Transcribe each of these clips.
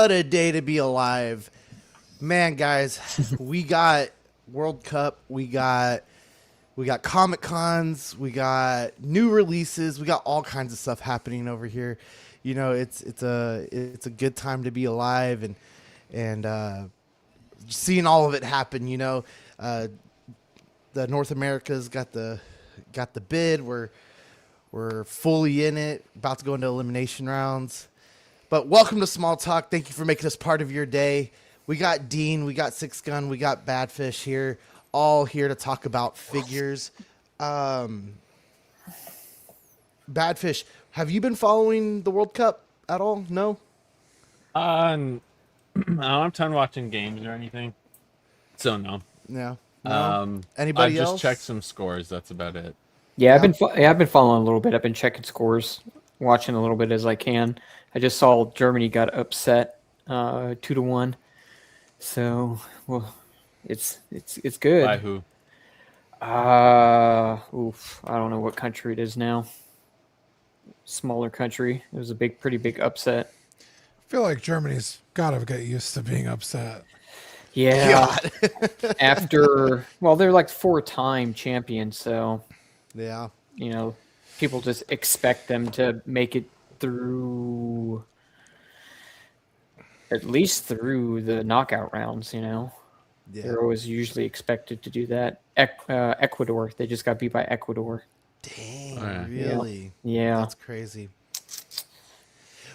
What a day to be alive. Man, guys, we got World Cup, we got Comic Cons, we got new releases, we got all kinds of stuff happening over here. You know, it's a good time to be alive and seeing all of it happen. You know, the North America's got the bid. We're fully in it, about to go into elimination rounds. But welcome to Small Talk. Thank you for making us part of your day. We got Dean, we got Six Gun, we got Badfish here, all here to talk about figures. Badfish, have you been following the World Cup at all? No? I don't have time watching games or anything, so no. Yeah. No? Anybody I've else? just checked some scores. That's about it. Yeah, I've been following a little bit. I've been checking scores, watching a little bit as I can. I just saw Germany got upset 2-1. So, well, it's good. By who? I don't know what country it is now. Smaller country. It was a pretty big upset. I feel like Germany's got to get used to being upset. Yeah. They're like 4-time champions, so Yeah. you know, people just expect them to make it through, at least through the knockout rounds, you know. Yeah. They're always usually expected to do that. Ecuador, they just got beat by Ecuador. Dang, Oh, yeah. really? Yeah. That's crazy.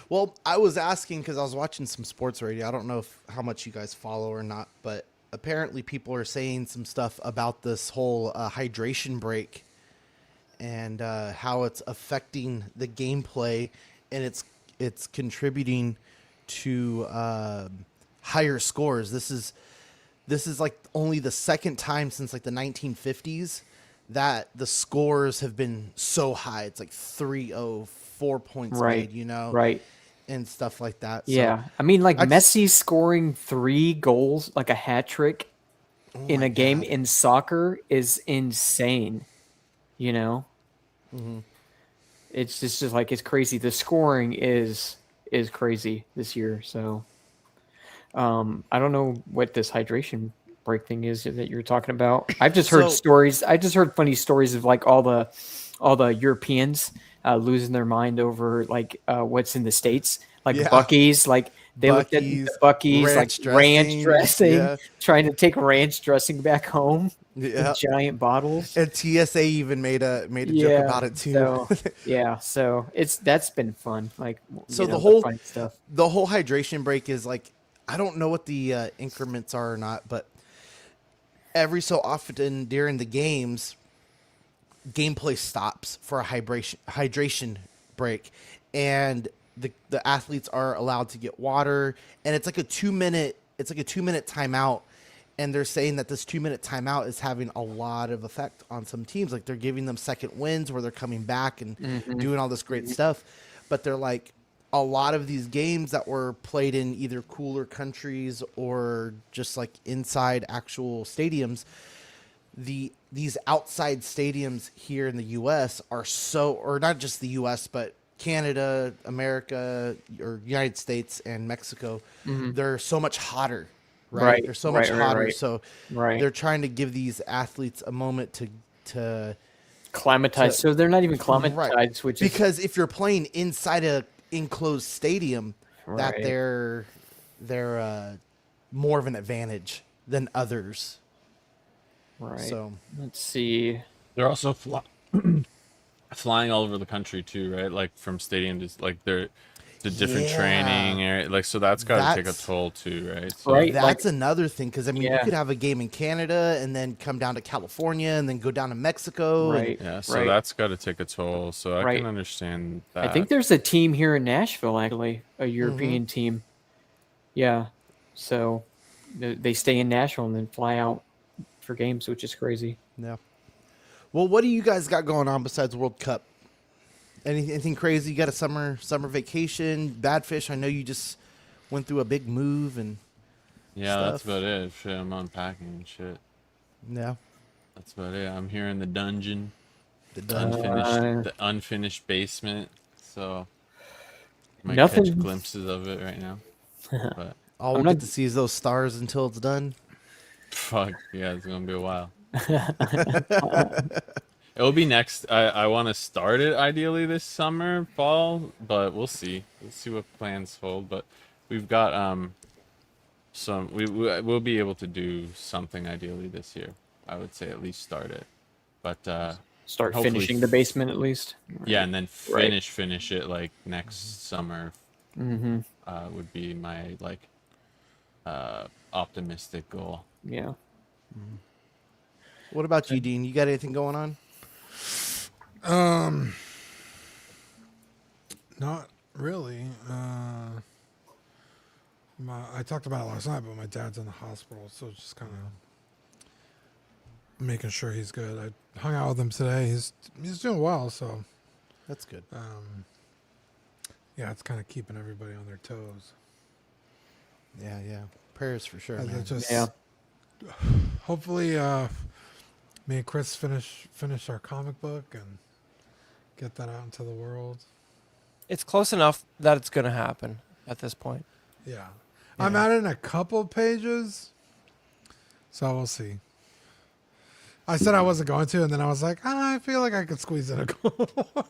Well, I was asking because I was watching some sports radio. I don't know how much you guys follow or not, but apparently people are saying some stuff about this whole hydration break and how it's affecting the gameplay, and it's contributing to higher scores. This is like only the second time since like the 1950s that the scores have been so high. It's like 3-0, 4 points made, you know, Right. and stuff like that. Yeah. I mean, like Messi scoring 3 goals, like a hat trick in a game in soccer is insane. You know, it's just like, it's crazy. The scoring is crazy this year. So, I don't know what this hydration break thing is that you're talking about. I've just heard stories. I just heard funny stories of like all the Europeans losing their mind over like what's in the States, like Buc-ee's, like they looked at the Buc-ee's like ranch dressing, trying to take ranch dressing back home in giant bottles. And TSA even made a joke about it too. So that's been fun. Like, so the funny stuff. The whole hydration break is like, I don't know what the increments are or not, but every so often during the games, gameplay stops for a hydration break, and the athletes are allowed to get water, and it's like a 2-minute timeout, and they're saying that this 2-minute timeout is having a lot of effect on some teams. Like, they're giving them second wins where they're coming back and doing all this great stuff, but they're like, a lot of these games that were played in either cooler countries or just like inside actual stadiums, these outside stadiums here in the U.S. are or not just the U.S., but Canada, America, or United States and Mexico, they're so much hotter, right? They're so much hotter. So they're trying to give these athletes a moment to climatize. So they're not even climatized, which is because if you're playing inside a enclosed stadium, that they're more of an advantage than others. Right. So let's see. They're also flying all over the country too, right? Like from stadium to like they're the different training area, like, so that's got to take a toll too, right? So, that's another thing, because I mean, you could have a game in Canada and then come down to California and then go down to Mexico. So that's got to take a toll. So I can understand that. I think there's a team here in Nashville, actually, a European team. Yeah, so they stay in Nashville and then fly out for games, which is crazy. Yeah. Well, what do you guys got going on besides World Cup? Anything crazy? You got a summer vacation? Badfish, I know you just went through a big move and stuff. That's about it. Shit, I'm unpacking and shit. Yeah. That's about it. I'm here in the dungeon. The unfinished basement. So you might catch glimpses of it right now. But All I'm we'll not- get to see is those stars until it's done. fuck, yeah, it's gonna be a while. It will be next. I want to start it ideally this summer, fall, but we'll see. We'll see what plans hold. But we've got some. We'll be able to do something ideally this year. I would say at least start it. But Start hopefully finishing the basement at least. yeah, and then Right. finish it like next summer. Mm-hmm. Would be my like optimistic goal. Yeah. What about you, Dean? You got anything going on? Not really. I talked about it last night, but my dad's in the hospital, so just kind of making sure he's good. I hung out with him today. He's doing well, so That's good. yeah, it's kind of keeping everybody on their toes. Yeah, yeah. Prayers for sure, And man. it just Yeah. hopefully me and Chris finish our comic book and get that out into the world. It's close enough that it's going to happen at this point. Yeah. I'm adding a couple pages, so we'll see. I said I wasn't going to, and then I was like, I feel like I could squeeze in a couple more.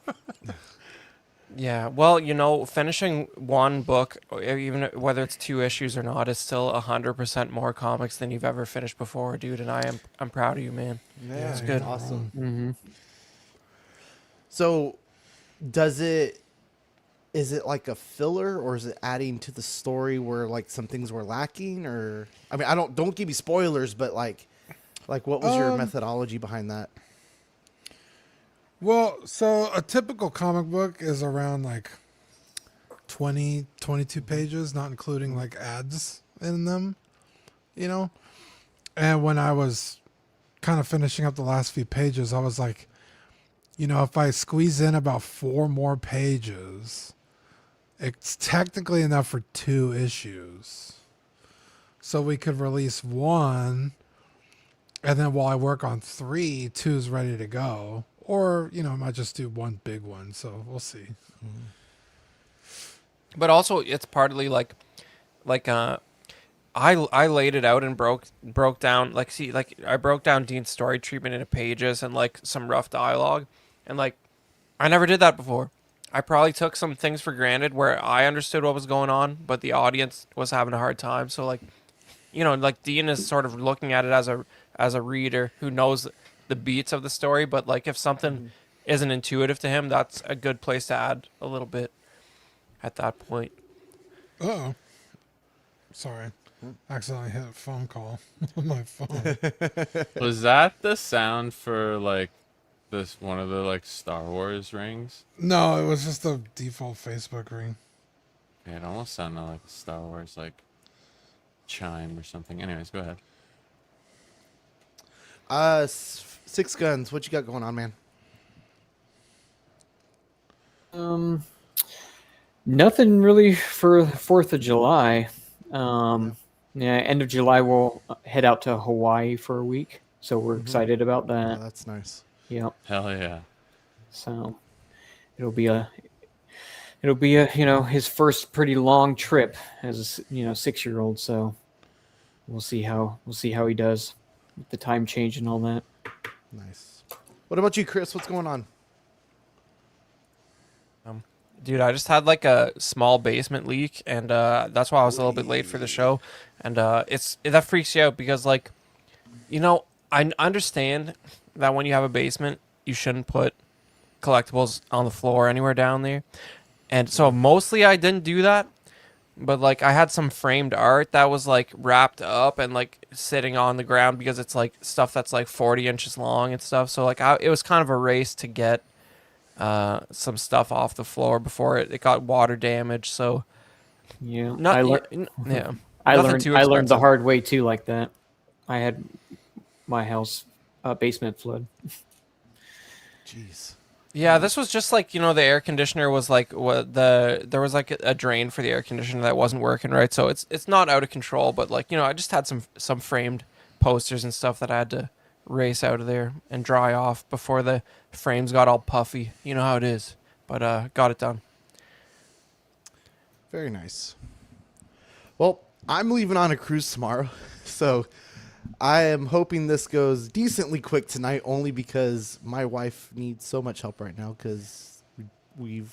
Yeah, well, finishing one book, or even whether it's 2 issues or not, is still 100% more comics than you've ever finished before, dude. And I'm proud of you, man. Yeah, it's good. Awesome. Mm-hmm. So, is it like a filler, or is it adding to the story where like some things were lacking? Or I mean, don't give me spoilers, but like what was your methodology behind that? Well, so a typical comic book is around like 20, 22 pages, not including like ads in them, And when I was kind of finishing up the last few pages, I was like, if I squeeze in about 4 more pages, it's technically enough for 2 issues. So we could release 1, and then while I work on 3, 2's ready to go. Or, I might just do 1 big one. So we'll see. But also, it's partly I laid it out and broke down I broke down Dean's story treatment into pages and like some rough dialogue, and like I never did that before. I probably took some things for granted where I understood what was going on, but the audience was having a hard time. So like Dean is sort of looking at it as a reader who knows the beats of the story, but like if something isn't intuitive to him, that's a good place to add a little bit at that point. Uh-oh. Sorry. Accidentally hit a phone call on my phone. Was that the sound for like this one of the like Star Wars rings? No, it was just a default Facebook ring. Yeah, it almost sounded like a Star Wars like chime or something. Anyways, go ahead. Six Guns. What you got going on, man? Nothing really for 4th of July. End of July we'll head out to Hawaii for a week, so we're excited about Oh, that. that's nice. Yep. Hell yeah. So it'll be a his first pretty long trip as 6-year-old. So we'll see how he does with the time change and all that. Nice. What about you, Chris? What's going on? Dude, I just had like a small basement leak, and that's why I was a little bit late for the show. And that freaks you out because, like, I understand that when you have a basement, you shouldn't put collectibles on the floor anywhere down there. And so mostly I didn't do that, but like I had some framed art that was like wrapped up and like sitting on the ground because it's like stuff that's like 40 inches long and stuff. So like it was kind of a race to get some stuff off the floor before it got water damage. So Yeah, not I yeah. learned Nothing too I learned the expensive. hard way too, like that. I had my house basement flood. Jeez. Yeah, this was just like, the air conditioner was like there was like a drain for the air conditioner that wasn't working right. So it's not out of control, but like, I just had some framed posters and stuff that I had to race out of there and dry off before the frames got all puffy. You know how it is. But got it done. Very nice. Well, I'm leaving on a cruise tomorrow, so I am hoping this goes decently quick tonight, only because my wife needs so much help right now because we're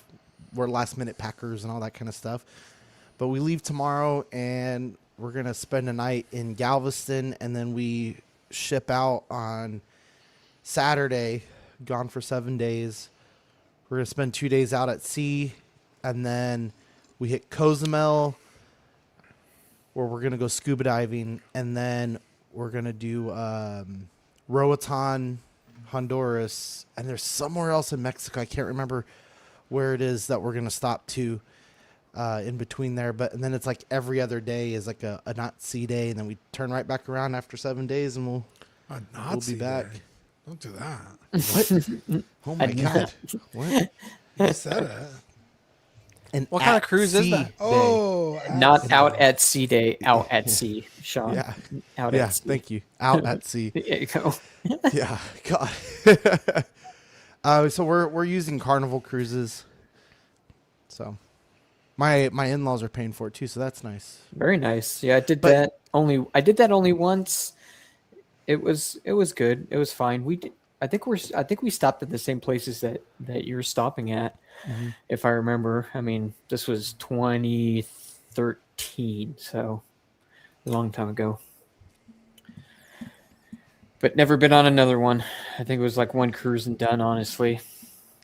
last minute packers and all that kind of stuff. But we leave tomorrow and we're gonna spend a night in Galveston, and then we ship out on Saturday. Gone for 7 days. We're gonna spend 2 days out at sea, and then we hit Cozumel, where we're gonna go scuba diving, and then we're gonna do Roatan, Honduras, and there's somewhere else in Mexico. I can't remember where it is that we're gonna stop to in between there. But and then it's like every other day is like a not sea day, and then we turn right back around after 7 days, and we'll be back. Don't do that. What? Oh my god! What? You said it. And What kind of at cruise is sea that? day. Oh, Not out at sea day, out at sea, Sean. Yeah. Out Yeah, at sea. thank you. Out at sea. There you go. Yeah, God. So we're using Carnival cruises. So my in-laws are paying for it too, so that's nice. Very nice. Yeah, I did But- that only. I did that only once. It was good. It was fine. We did. I think we stopped at the same places that you're stopping at, if I remember. I mean, this was 2013, so a long time ago. But never been on another one. I think it was like one cruise and done, honestly.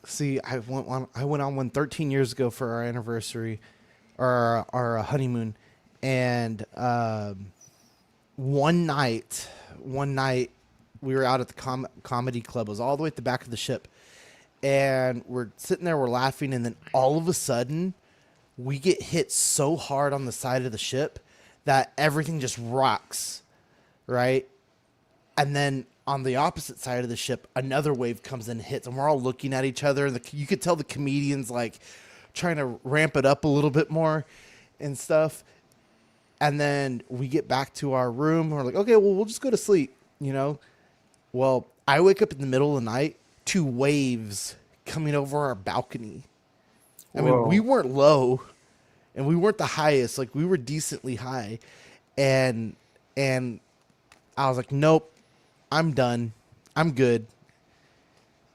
See, I went on one 13 years ago for our anniversary, or our honeymoon, and one night we were out at the comedy club. It was all the way at the back of the ship, and we're sitting there, we're laughing, and then all of a sudden we get hit so hard on the side of the ship that everything just rocks, right? And then on the opposite side of the ship, another wave comes and hits, and we're all looking at each other. And you could tell the comedians like trying to ramp it up a little bit more and stuff. And then we get back to our room. We're like, okay, well, we'll just go to sleep, you know? Well, I wake up in the middle of the night, 2 waves coming over our balcony. I mean, Whoa. we weren't low, and we weren't the highest. Like, we were decently high. And I was like, nope, I'm done. I'm good.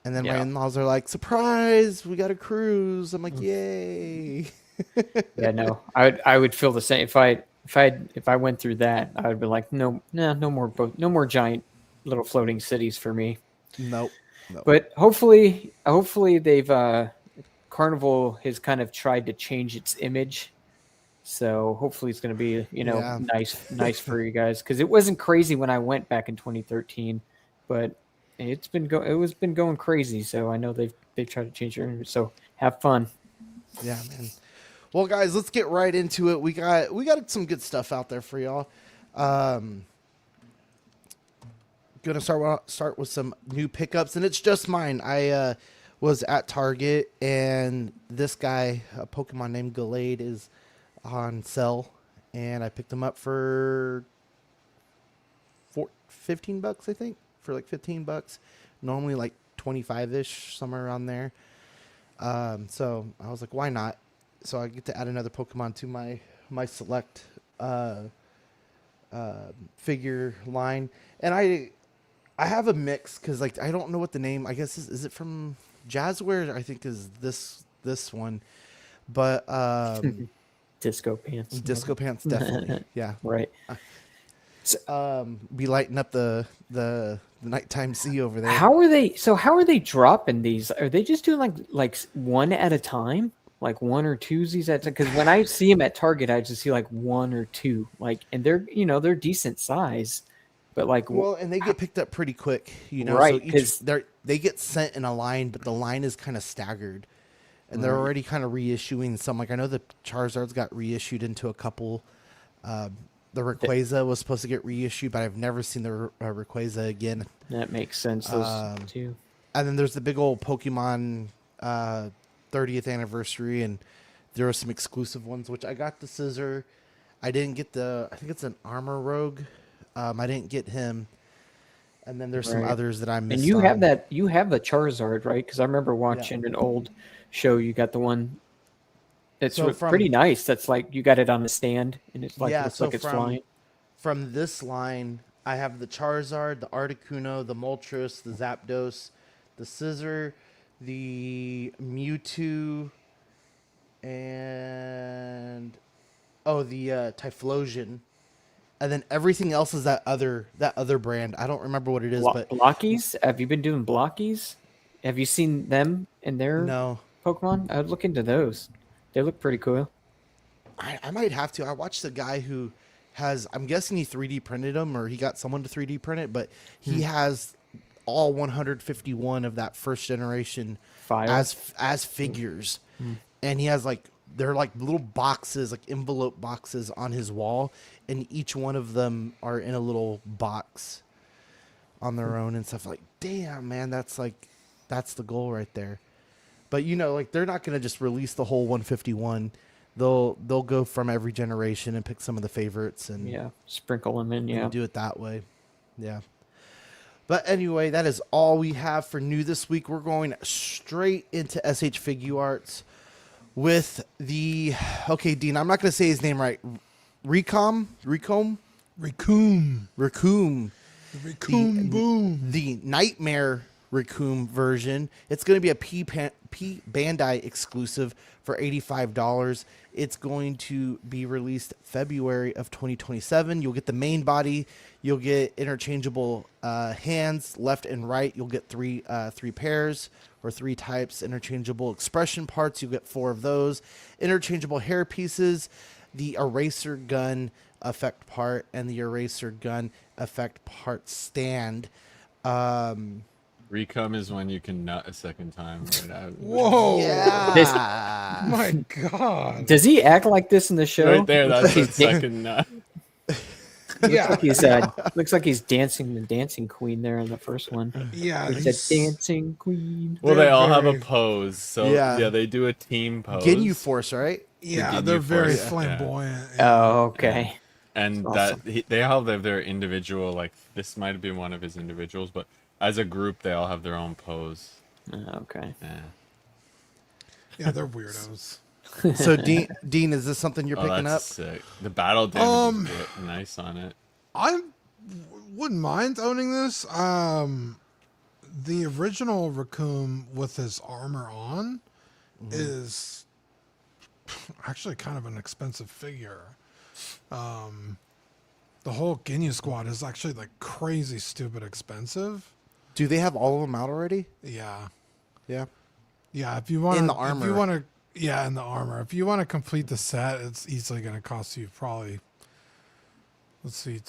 And then my Yeah. in-laws are like, surprise, we got a cruise. I'm like, yay. Yeah, no, I would feel the same if I went through that. I would be like, no more giant little floating cities for me. Nope. But hopefully they've Carnival has kind of tried to change its image, so hopefully it's going to be Yeah. nice for you guys, because it wasn't crazy when I went back in 2013, but it was been going crazy. So I know they've tried to change their image. So have fun. Yeah, man. Well, guys, let's get right into it. We got some good stuff out there for y'all. Gonna start with some new pickups, and it's just mine. I was at Target, and this guy, a Pokemon named Gallade, is on sale, and I picked him up for $15, I think, for like $15. Normally like 25-ish, somewhere around there. So I was like, why not? So I get to add another Pokemon to my select figure line, and I have a mix because like I don't know what the name. I guess is it from Jazzware? I think is this one, but Disco pants. Disco Pants definitely, yeah. Right. Be lighting up the nighttime sea over there. How are they dropping these? Are they just doing like one at a time? Like one or twosies at a time? Because when I see them at Target, I just see like one or two. Like, and they're decent size, but like, Well, and they get picked up pretty quick, Right, So 'cause- they get sent in a line, but the line is kind of staggered, and they're already kind of reissuing some. Like I know the Charizards got reissued into a couple. The Rayquaza was supposed to get reissued, but I've never seen the Rayquaza again. that makes sense. Those two. And then there's the big old Pokemon 30th anniversary, and there were some exclusive ones, which I got the Scissor. I didn't get I think it's an Armor Rogue. I didn't get him. And then there's some Right. others that I missed. And you on. have the Charizard, right? Because I remember watching an old show. You got the one It's So pretty nice. That's like you got it on the stand, and it's like yeah, looks so like it's flying. from this line, I have the Charizard, the Articuno, the Moltres, the Zapdos, the Scizor, the Mewtwo, and the Typhlosion, and then everything else is that other brand. I don't remember what it is, but Blockies? Have you been doing Blockies? Have you seen them and their no, Pokemon? I would look into those. They look pretty cool. I might have to. I watched a guy who has. I'm guessing he 3D printed them, or he got someone to 3D print it, but he has all 151 of that first generation Files? as figures, and he has like they're like little boxes, like envelope boxes on his wall, and each one of them are in a little box on their own and stuff. Like, damn, man, that's the goal right there. But like they're not gonna just release the whole 151. They'll go from every generation and pick some of the favorites and Yeah, sprinkle them in. Yeah. and do it that way. Yeah. But anyway, that is all we have for new this week. We're going straight into SH Figuarts with the Dean, I'm not going to say his name right. Recom. Raccoon. The Raccoon Boom. The Nightmare Raccoon version. It's going to be a P Bandai exclusive for $85. It's going to be released February of 2027. You'll get the main body. You'll get interchangeable hands, left and right. You'll get three pairs or three types. Interchangeable expression parts. You'll get 4 of those. Interchangeable hair pieces. The eraser gun effect part and the eraser gun effect part stand. Recom is when you can nut a second time. Right out. Whoa. Yeah. My God. Does he act like this in the show? Right there, that's the Looks like second nut. Yeah. looks like he's dancing the dancing queen there in the first one. Yeah. It's he's- a dancing queen. Well, They're they all have a very- pose. So Yeah. yeah, they do a team pose. Ginyu Force, right? Yeah, Ginyu they're very Force, yeah. flamboyant. Oh, okay. And That's that awesome. they all have their individual, like this might have been one of his individuals, but as a group they all have their own pose. Okay. Yeah. Yeah, they're weirdos. So Dean, is this something you're picking up? That's sick. The battle damage is nice on it. I wouldn't mind owning this. The original Raccoon with his armor on is actually kind of an expensive figure. The whole Ginyu squad is actually like crazy stupid expensive. Do they have all of them out already? Yeah. Yeah. Yeah, if you want In the If armor. you want to, yeah, in the armor. If you want to complete the set, it's easily going to cost you probably, let's see,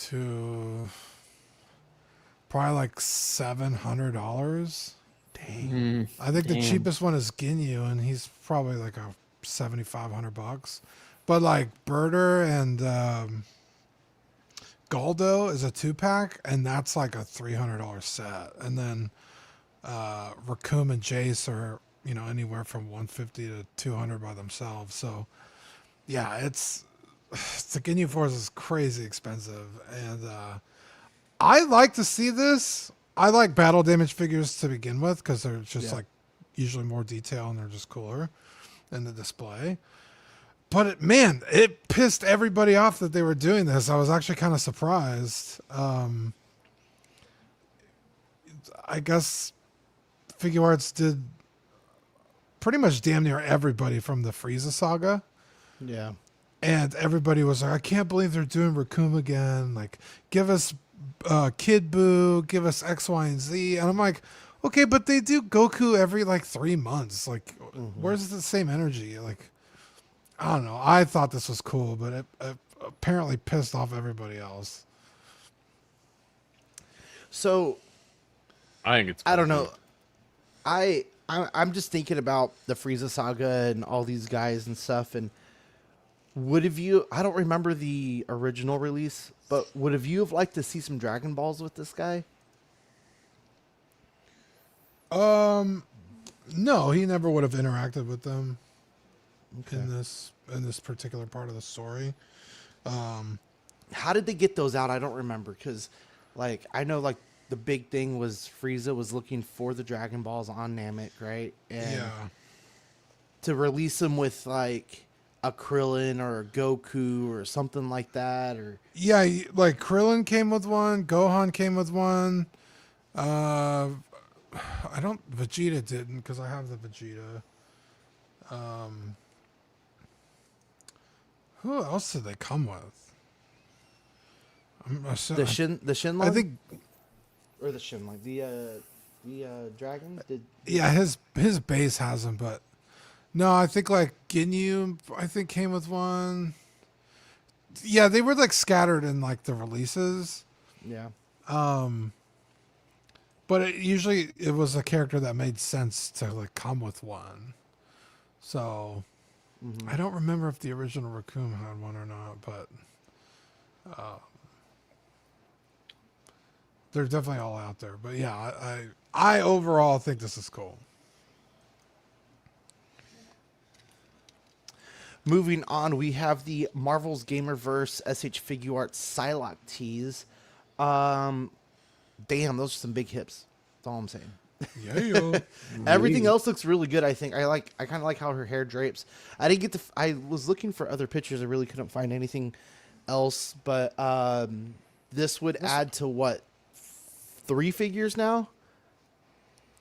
probably like $700. Dang. I think the Damn. cheapest one is Ginyu, and he's probably like a $7,500. But like Birder and Galdo is a 2-pack, and that's like a $300 set. And then Raccoon and Jace are anywhere from $150 to $200 by themselves. So yeah, it's the Ginyu Force is crazy expensive, and I like to see this. I like battle damage figures to begin with because they're just like usually more detail and they're just cooler in the display. But it pissed everybody off that they were doing this. I was actually kind of surprised. I guess Figuarts did pretty much damn near everybody from the Frieza saga. Yeah. And everybody was like, I can't believe they're doing Raccoon again. Like, give us Kid Buu, give us X, Y, and Z. And I'm like, okay, but they do Goku every like 3 months. Like, where's the same energy? Like, I don't know. I thought this was cool, but it apparently pissed off everybody else. So I think it's I don't cool. know. I'm just thinking about the Frieza saga and all these guys and stuff. And I don't remember the original release, but would have you liked to see some Dragon Balls with this guy? No, he never would have interacted with them Okay. in this particular part of the story. How did they get those out? I don't remember because, like, I know like the big thing was Frieza was looking for the Dragon Balls on Namek, right? And Yeah. to release them with like a Krillin or a Goku or something like that, or Yeah, like Krillin came with one, Gohan came with one. I don't. Vegeta didn't because I have the Vegeta. Who else did they come with? the Shinlong, I think or the Shinlong, the dragon. Did yeah, his base has them, but no, I think like Ginyu I think came with one. Yeah, they were like scattered in like the releases. yeah. But usually it was a character that made sense to like come with one. So I don't remember if the original Raccoon had one or not, but they're definitely all out there. But yeah, I overall think this is cool. Moving on, we have the Marvel's Gamerverse SH Figure Arts Psylocke tease. Damn, those are some big hips. That's all I'm saying. Yeah. Everything else looks really good. I think I kind of like how her hair drapes. I didn't get to. I was looking for other pictures. I really couldn't find anything else. But this would add to what, 3 figures now?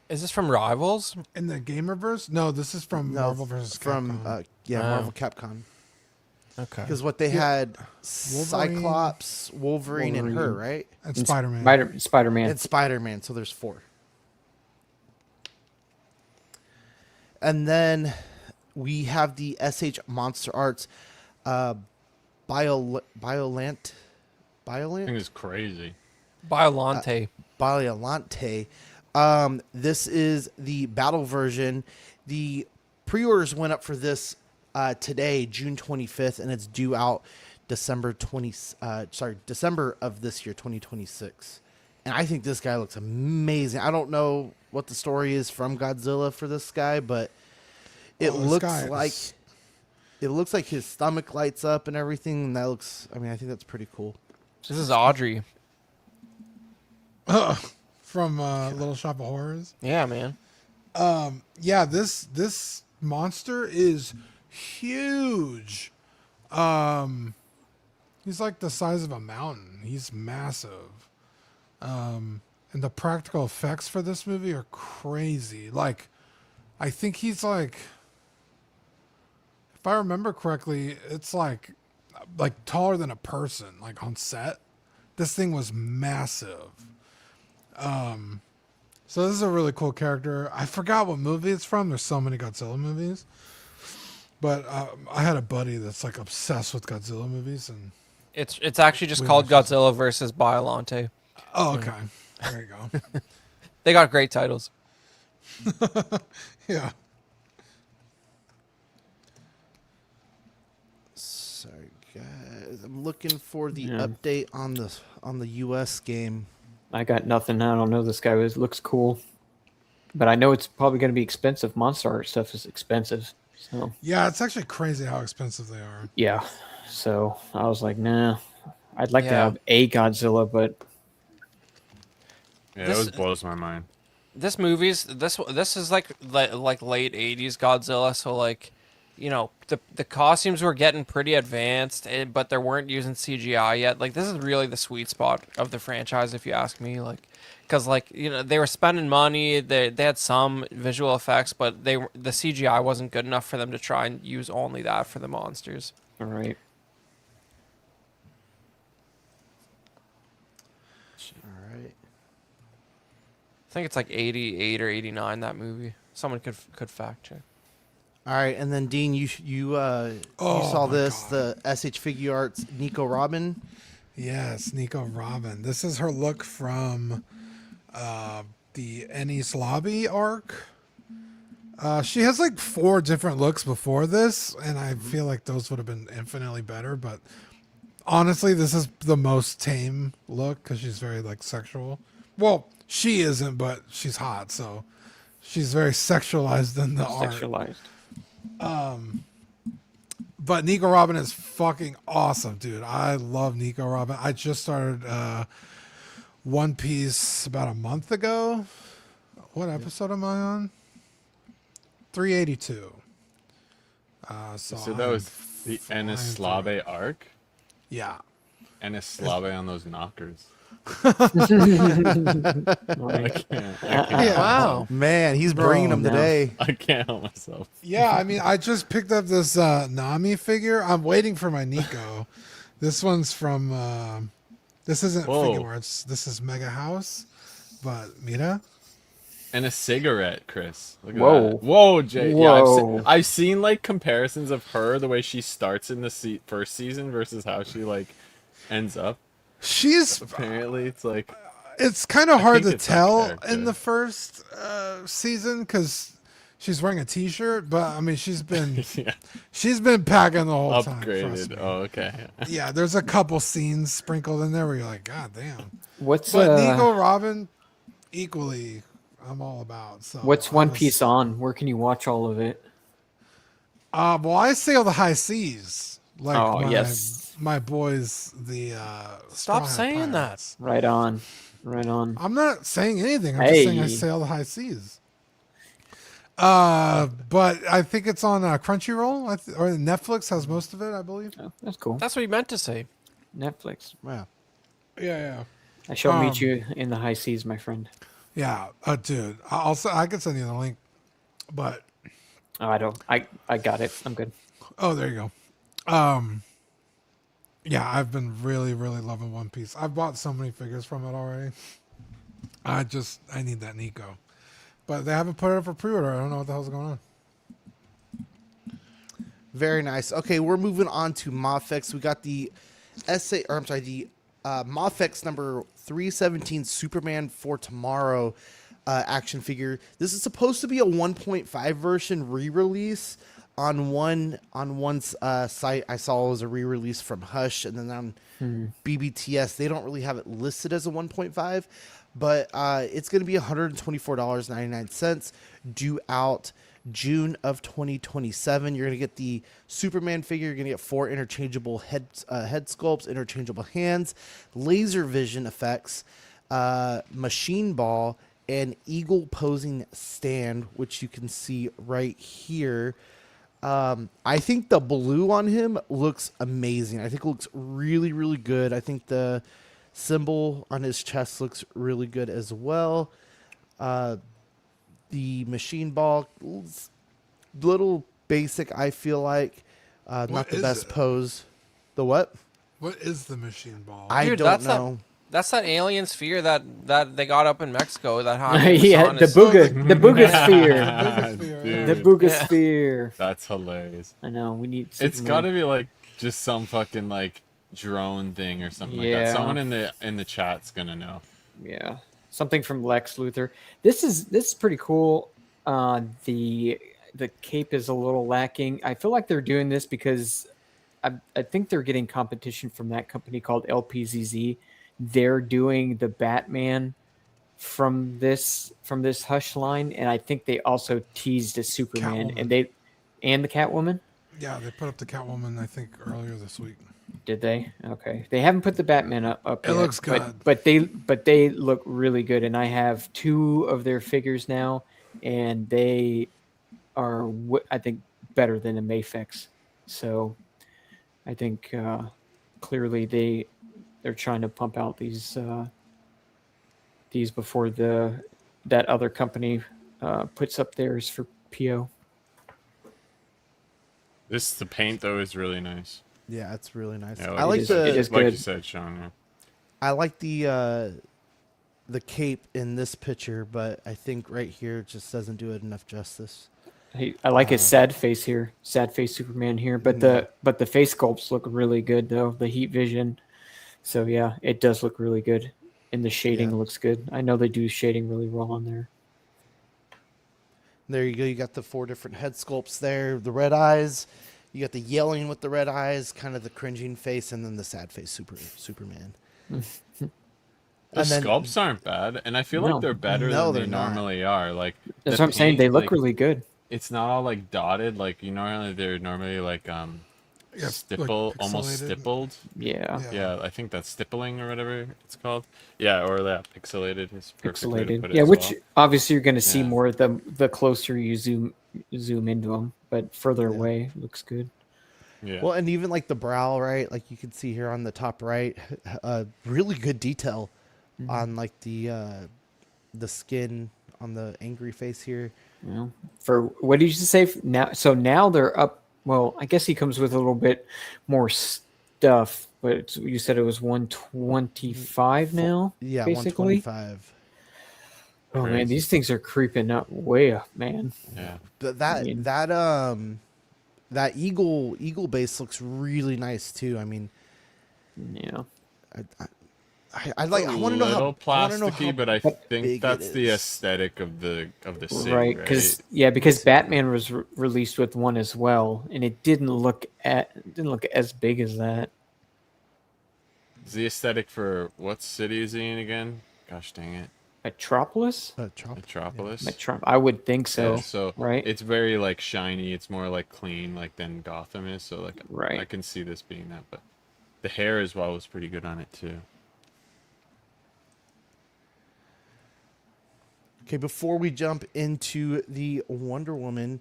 Is this from Rivals? In the Gamerverse? No, this is from Marvel vs. From Capcom. Marvel Capcom. Okay. Because what they had, Cyclops, Wolverine, and her, right? And Spider-Man. Spider-Man. And Spider-Man. So there's 4. And then we have the SH Monster Arts Biolant. I think it's crazy. Biolante. Biollante. This is the battle version. The pre-orders went up for this today, June 25th, and it's due out December of this year, 2026. And I think this guy looks amazing. I don't know what the story is from Godzilla for this guy, but it looks like his stomach lights up and everything, and that looks, I think that's pretty cool. This is Audrey. From Little Shop of Horrors. Yeah, man. Yeah, this monster is huge. He's like the size of a mountain. He's massive. And the practical effects for this movie are crazy. Like, I think he's like, if I remember correctly, it's like taller than a person, like on set. This thing was massive. So this is a really cool character. I forgot what movie it's from. There's so many Godzilla movies. But I had a buddy that's like obsessed with Godzilla movies, and It's actually just called Godzilla versus Biolante. oh, okay. There you go. They got great titles. Yeah. Sorry, guys. I'm looking for the update on the US game. I got nothing. I don't know. This guy looks cool, but I know it's probably going to be expensive. Monster art stuff is expensive. So Yeah, it's actually crazy how expensive they are. yeah. So I was like, nah. I'd like to Yeah. have a Godzilla, but Yeah, This- it always blows my mind. This is like late 80s Godzilla, so like, you know, the costumes were getting pretty advanced, but they weren't using CGI yet. Like, this is really the sweet spot of the franchise, if you ask me. Like, because like, you know, they were spending money, they had some visual effects, but the CGI wasn't good enough for them to try and use only that for the monsters. all right. All right. I think it's like 88 or 89, that movie. Someone could fact check. All right, and then Dean, you saw my this, God. the SH Figure Arts Nico Robin. Yes, Nico Robin. This is her look from the Ennis Lobby arc. She has like 4 different looks before this, and I feel like those would have been infinitely better. But honestly, this is the most tame look because she's very like sexual. Well, she isn't, but she's hot, so she's very sexualized in the art. Sexualized. But Nico Robin is fucking awesome, dude. I love Nico Robin. I just started One Piece about a month ago. What episode am I on? 382. So So that I'm was the flying through Enislave it. arc. Yeah. Enislave on those knockers. I Right. can't. I can't. Yeah. Wow. Man, he's Bro, bringing them no. today. I can't help myself. Yeah, I mean, I just picked up this Nami figure. I'm waiting for my Nico. This one's from. This isn't Whoa. Figure Arts. This is Mega House. But Mira. And a cigarette, Chris. Look at Whoa. that. Whoa, Jay. Yeah, Whoa. I've seen like comparisons of her, the way she starts in the first season versus how she like ends up. She's. Apparently, it's like It's kind of hard think to it's that tell character. in the first season because she's wearing a T-shirt. But I mean, she's been packing the whole time. Trust me. upgraded. Oh, okay. Yeah, there's a couple scenes sprinkled in there where you're like, God damn. What's But Nico Robin, equally, I'm all about. So what's One Piece on? Where can you watch all of it? Well, I sail the high seas. Like Oh, my, yes. my boys, the Stop Straw Hat saying that. Pirates. Right on. Right on. I'm not saying anything. I'm just saying I Hey. sail the high seas. But I think it's on Crunchyroll or Netflix has most of it, I believe. Oh, that's cool. That's what you meant to say. Netflix. Wow. Yeah. I shall meet you in the high seas, my friend. Yeah, dude. I can send you the link. But Oh, I don't. I got it. I'm good. oh, there you go. Yeah, I've been really, really loving One Piece. I've bought so many figures from it already. I need that Nico. But they haven't put it up for pre-order. I don't know what the hell's going on. Very nice. Okay, we're moving on to Mofex. We got the Mofex number 317 Superman for Tomorrow action figure. This is supposed to be a 1.5 version re-release. On one site I saw it was a re-release from Hush, and then on BBTS they don't really have it listed as a 1.5, but it's going to be $124.99, due out June of 2027. You're going to get the Superman figure. You're going to get 4 interchangeable head sculpts, interchangeable hands, laser vision effects, machine ball, and eagle posing stand, which you can see right here. I think the blue on him looks amazing. I think it looks really, really good. I think the symbol on his chest looks really good as well. The machine ball, little basic, I feel like. Not the is best it? pose. The what? What is the machine ball? I Dude, don't that's know. That's that alien sphere that they got up in Mexico. That Jaime was Yeah, on the is- boogosphere. Dude, The boogosphere. that's hilarious. I know. We need. It's Superman. got to be like just some fucking like drone thing or something like Yeah. that. Someone in the chat's gonna know. Yeah, something from Lex Luthor. This is pretty cool. The cape is a little lacking. I feel like they're doing this because I think they're getting competition from that company called LPZZ. They're doing the Batman from this Hush line, and I think they also teased a Superman Catwoman. and the Catwoman. Yeah, they put up the Catwoman, I think, earlier this week. Did they? Okay. They haven't put the Batman up It yet, looks but they look really good, and I have 2 of their figures now, and they are I think better than the Mafex. So I think clearly they're trying to pump out these before that other company puts up theirs for PO. The paint though is really nice. Yeah, it's really nice. Yeah, I like it is like you good. said, Sean. Yeah. I like the cape in this picture, but I think right here it just doesn't do it enough justice. I like his sad face here, sad face Superman here, but the face sculpts look really good though. The heat vision, so yeah, it does look really good, and the shading Yeah. looks good. I know they do shading really well on there. There you go. You got the 4 different head sculpts there. The red eyes. You got the yelling with the red eyes, kind of the cringing face, and then the sad face Superman. The And then- sculpts aren't bad, and I feel No. like they're better No, than they're they not. normally are. Like That's the what I'm saying. paint, They look like, really good. It's not all like dotted. Like they're normally like Yeah, stipple, like almost pixelated. stippled. Yeah, Yeah, I think that's stippling or whatever it's called. Yeah, or pixelated is perfect way to pixelated. put it Yeah, as which well. obviously you're going to see Yeah. more the closer you zoom zoom into them, but further Yeah. away looks good. Yeah. Well, and even like the brow, right? Like you can see here on the top right, really good detail on like the skin on the angry face here. You know, for what did you say now? So now they're up. Well, I guess he comes with a little bit more stuff, but you said it was 125 now. Yeah, basically. 125. Oh man, Crazy. these things are creeping up way up, man. Yeah. But I mean- that eagle base looks really nice too. I mean, Yeah. I like. I want to know how. little I want to know plasticky, how but I big think it that's the is. aesthetic of the city, Right, right? because Batman was released with one as well, and it didn't look as big as that. Is the aesthetic for what city is he in again? Gosh dang it, Metropolis? Metropolis. I would think so. Yeah, so right? it's very like shiny. It's more like clean, like than Gotham is. So like, Right. I can see this being that, but the hair as well was pretty good on it too. Okay, before we jump into the Wonder Woman,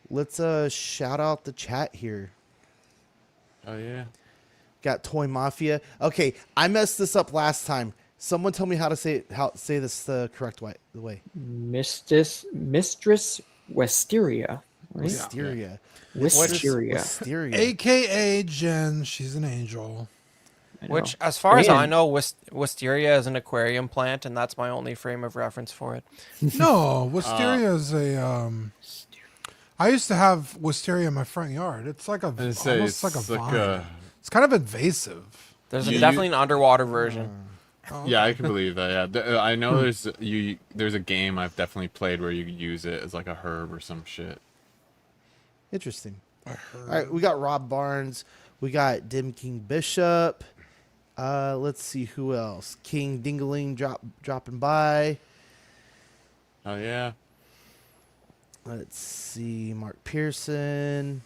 let's shout out the chat here. Oh yeah. Got Toy Mafia. Okay, I messed this up last time. Someone tell me how to say this the correct way. The way. Mistress Wisteria, right? Wisteria. Wisteria. Wisteria. AKA Jen. She's an angel. I know. Which, as far as I Man. know, wisteria is an aquarium plant, and that's my only frame of reference for it. No, wisteria is a. I used to have wisteria in my front yard. It's like a I say almost like a it's like vine. a- It's kind of invasive. There's You- definitely an underwater version. Yeah, I can believe that. Yeah, I know there's a game I've definitely played where you use it as like a herb or some shit. Interesting. All right, we got Rob Barnes. We got Dim King Bishop. Let's see who else. King Dingaling dropping by. Oh yeah, Let's see. Mark Pearson.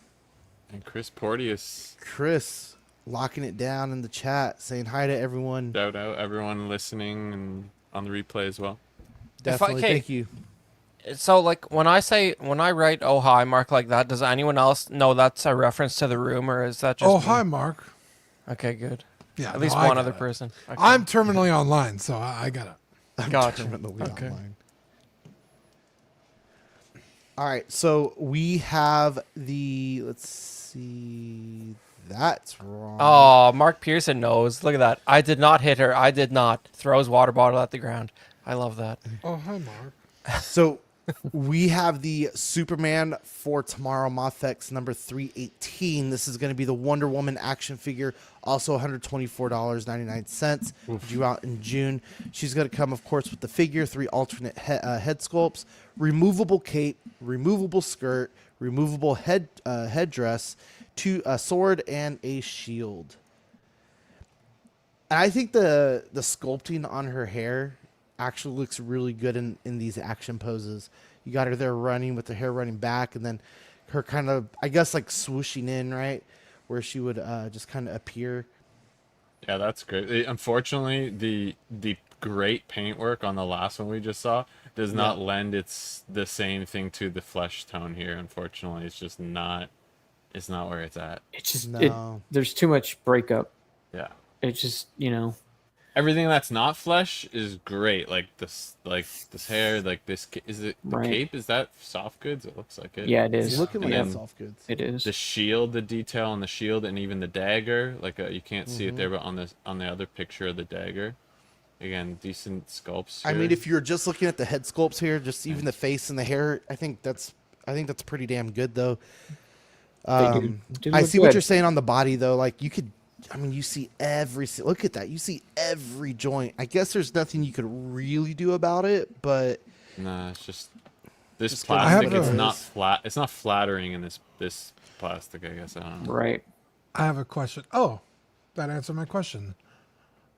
and Chris Porteous. Chris locking it down in the chat, saying hi to everyone. Shout out everyone listening and on the replay as well. Definitely, okay. thank you. So, like, when I write "Oh hi, Mark" like that, does anyone else know that's a reference to the room, or is that just? Oh, me? hi, Mark. Okay, good. Yeah, At least no, I one get other it. person. Okay. I'm terminally online, so I got it. Gotcha. Terminally Okay. online. All right, so we have the. Let's see. That's wrong. Oh, Mark Pearson knows. Look at that. I did not hit her. I did not. Throws water bottle at the ground. I love that. Oh, hi, Mark. So we have the Superman for Tomorrow Mothx number 318. This is going to be the Wonder Woman action figure, also $124.99, due out in June. She's going to come, of course, with the figure, 3 alternate head sculpts, removable cape, removable skirt, removable headdress, a sword, and a shield. And I think the sculpting on her hair actually looks really good in these action poses. You got her there running with the hair running back, and then her kind of, I guess, like swooshing in, right? Where she would just kind of appear. Yeah, that's great. Unfortunately, the great paintwork on the last one we just saw does not lend the same thing to the flesh tone here. Unfortunately, it's just not. It's not where it's at. It's just No. there's too much breakup. Yeah. It's just Everything that's not flesh is great. Like this hair, like this. Is it the Right. cape? Is that soft goods? It looks like it. yeah, it It's is. looking like And it's then soft goods. It is. The shield, the detail on the shield, and even the dagger. Like you can't see it there, but on the other picture of the dagger, again, decent sculpts. I mean, here. if you're just looking at the head sculpts here, just even the face and the hair, I think that's pretty damn good, though. do I look see what good. you're saying on the body, though. Like you could, I mean, you see look at that. You see every joint. I guess there's nothing you could really do about it, but Nah, it's just this Just gonna- plastic. I have It's it. not flat. It's not flattering in this plastic. I guess I don't know. Right. I have a question. Oh, that answered my question.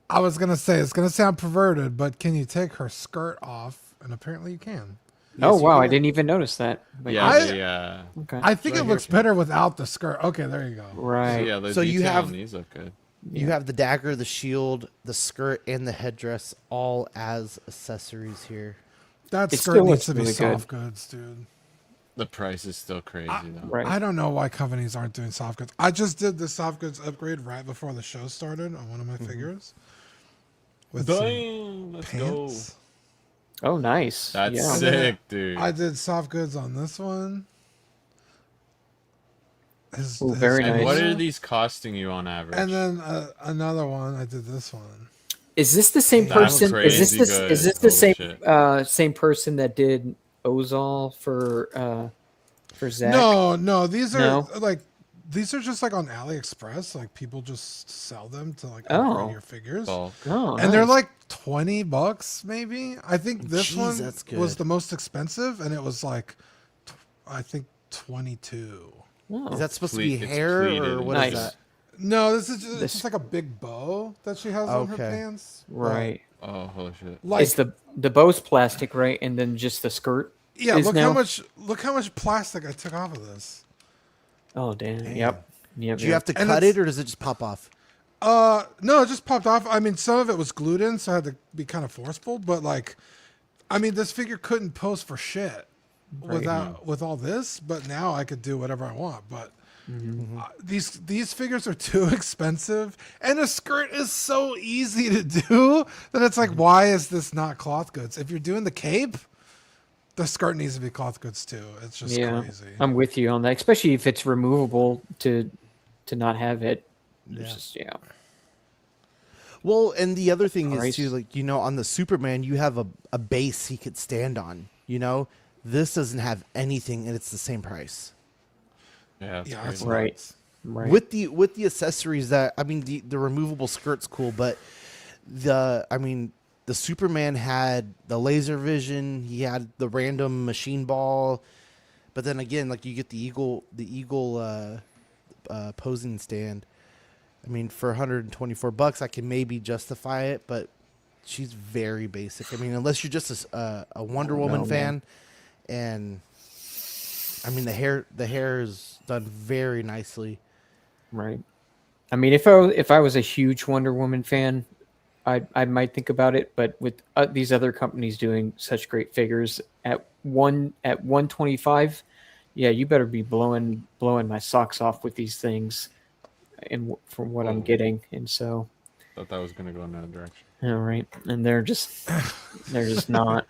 I was going to say, it's going to sound perverted, but can you take her skirt off? And apparently you can. Oh you wow, I can. didn't even notice that. But Yeah, Okay. I think Right it here. looks better without the skirt. Okay, there you go. right. yeah. The So you detail have- on these look good. you have the dagger, the shield, the skirt, and the headdress all as accessories here. That It skirt still needs looks to be really good. soft goods, dude. The price is still crazy though. Right. I don't know why companies aren't doing soft goods. I just did the soft goods upgrade right before the show started on one of my figures. With some Damn, let's go. pants. Oh, nice. That's yeah. sick, dude. I did soft goods on this one. Ooh, very And nice. what are these costing you on average? And then another one, I did this one. Is this the same That's person? Is this crazy the, is good. this the Holy same same person that did Ozol for Zach? No, these are No? like these are just like on AliExpress. Like people just sell them to like Oh. upgrade your figures. Bulk. Oh, And they're nice. like $20 maybe. I think this Jeez, one that's good. was the most expensive, and it was like, I think 22. Oh. Is that supposed to Pleat- be it's hair pleated or and what is Nice. that? No, this is just, This- it's just like a big bow that she has on her Okay. pants. But, right? Oh, holy shit. Like, It's the bow's plastic, right? And then just the skirt. yeah, is look now- how much plastic I took off of this. Oh, damn. Damn. Yep. Yep. Do you have to And cut it's- it or does it just pop off? No, it just popped off. I mean, some of it was glued in, so I had to be kind of forceful. But like, I mean, this figure couldn't pose for shit with all this. But now I could do whatever I want. But these figures are too expensive, and a skirt is so easy to do that it's like, why is this not cloth goods? If you're doing the cape, the skirt needs to be cloth goods too. It's just Yeah, crazy. I'm with you on that, especially if it's removable to not have it. It's just, yeah. Well, and the other thing is Christ. too, like, on the Superman, you have a base he could stand on. This doesn't have anything, and it's the same price. Yeah, that's Yeah, crazy. it's Right. Right. With the accessories that the removable skirt's cool, but the Superman had the laser vision, he had the random machine ball, but then again, like, you get the eagle posing stand. I mean, for $124, I can maybe justify it, but she's very basic. I mean, unless you're just a Wonder Woman know, fan, and I mean, the hair is done very nicely. Right. I mean, if I was a huge Wonder Woman fan, I might think about it. But with these other companies doing such great figures at 125, yeah, you better be blowing my socks off with these things, and from what I'm getting, and so. Thought that was gonna go in that direction. All right, and they're just not.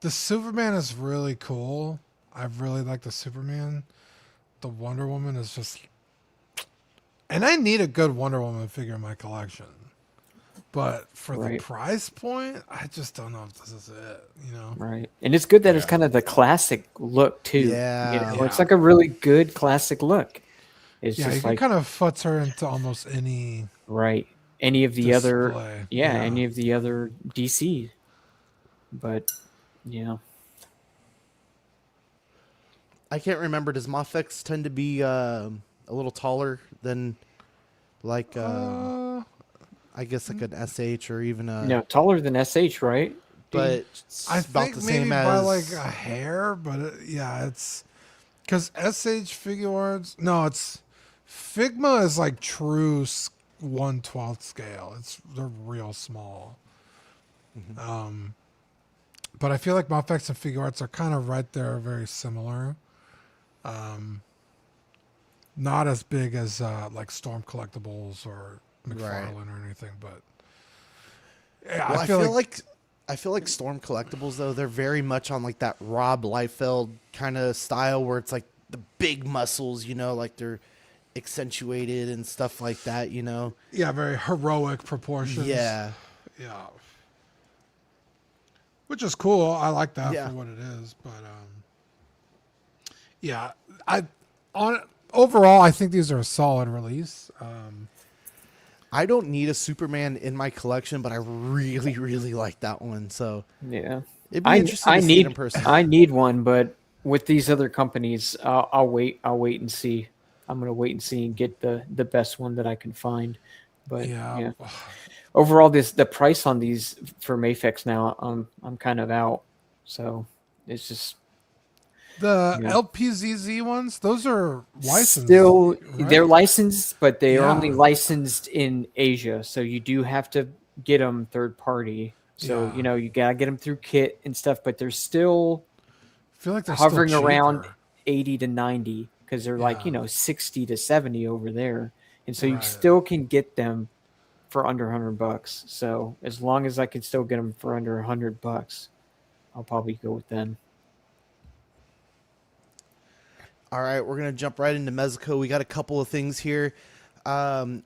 The Superman is really cool. I really like the Superman. The Wonder Woman is just, and I need a good Wonder Woman figure in my collection. But for the Right. price point, I just don't know if this is it. Right. And it's good that it's kind of the classic look too. Yeah. It's like a really good classic look. It's Yeah, you just can like kind of futz her into almost any. right. Any of the other display. any of the other DC. But yeah. I can't remember. Does Mafex tend to be a little taller than, like, I guess like an SH or even a? No, taller than SH, right? But it's I about think the maybe same by as like a hair, but it's because SH figure arts. No, it's Figma is like true 1/12 scale. They're real small. But I feel like Mafex and figure arts are kind of right there, very similar. Not as big as like Storm Collectibles or McFarlane or anything, but yeah, Well, I feel like Storm Collectibles, though, they're very much on like that Rob Liefeld kind of style where it's like the big muscles, like they're accentuated and stuff like that, yeah, very heroic proportions. Yeah. Yeah. Which is cool. I like that Yeah. for what it is, but yeah, overall I think these are a solid release. I don't need a Superman in my collection, but I really, really like that one. So Yeah. it'd be interesting to see it in person. I need one, but with these other companies, I'll wait and see. I'm gonna wait and see and get the best one that I can find. But Yeah. overall, the price on these for Mafex now, I'm kind of out. So it's just The Yeah. LPZZ ones, those are licensed. still right? they're licensed, but they are Yeah. only licensed in Asia. So you do have to get them third party. So Yeah. you gotta get them through kit and stuff, but they're still I feel like they're hovering still around cheaper. 80 to 90 because they're like Yeah. 60 to 70 over there, and so you Right. still can get them for under $100. So as long as I can still get them for under $100, I'll probably go with them. All right, we're gonna jump right into Mezco. We got a couple of things here.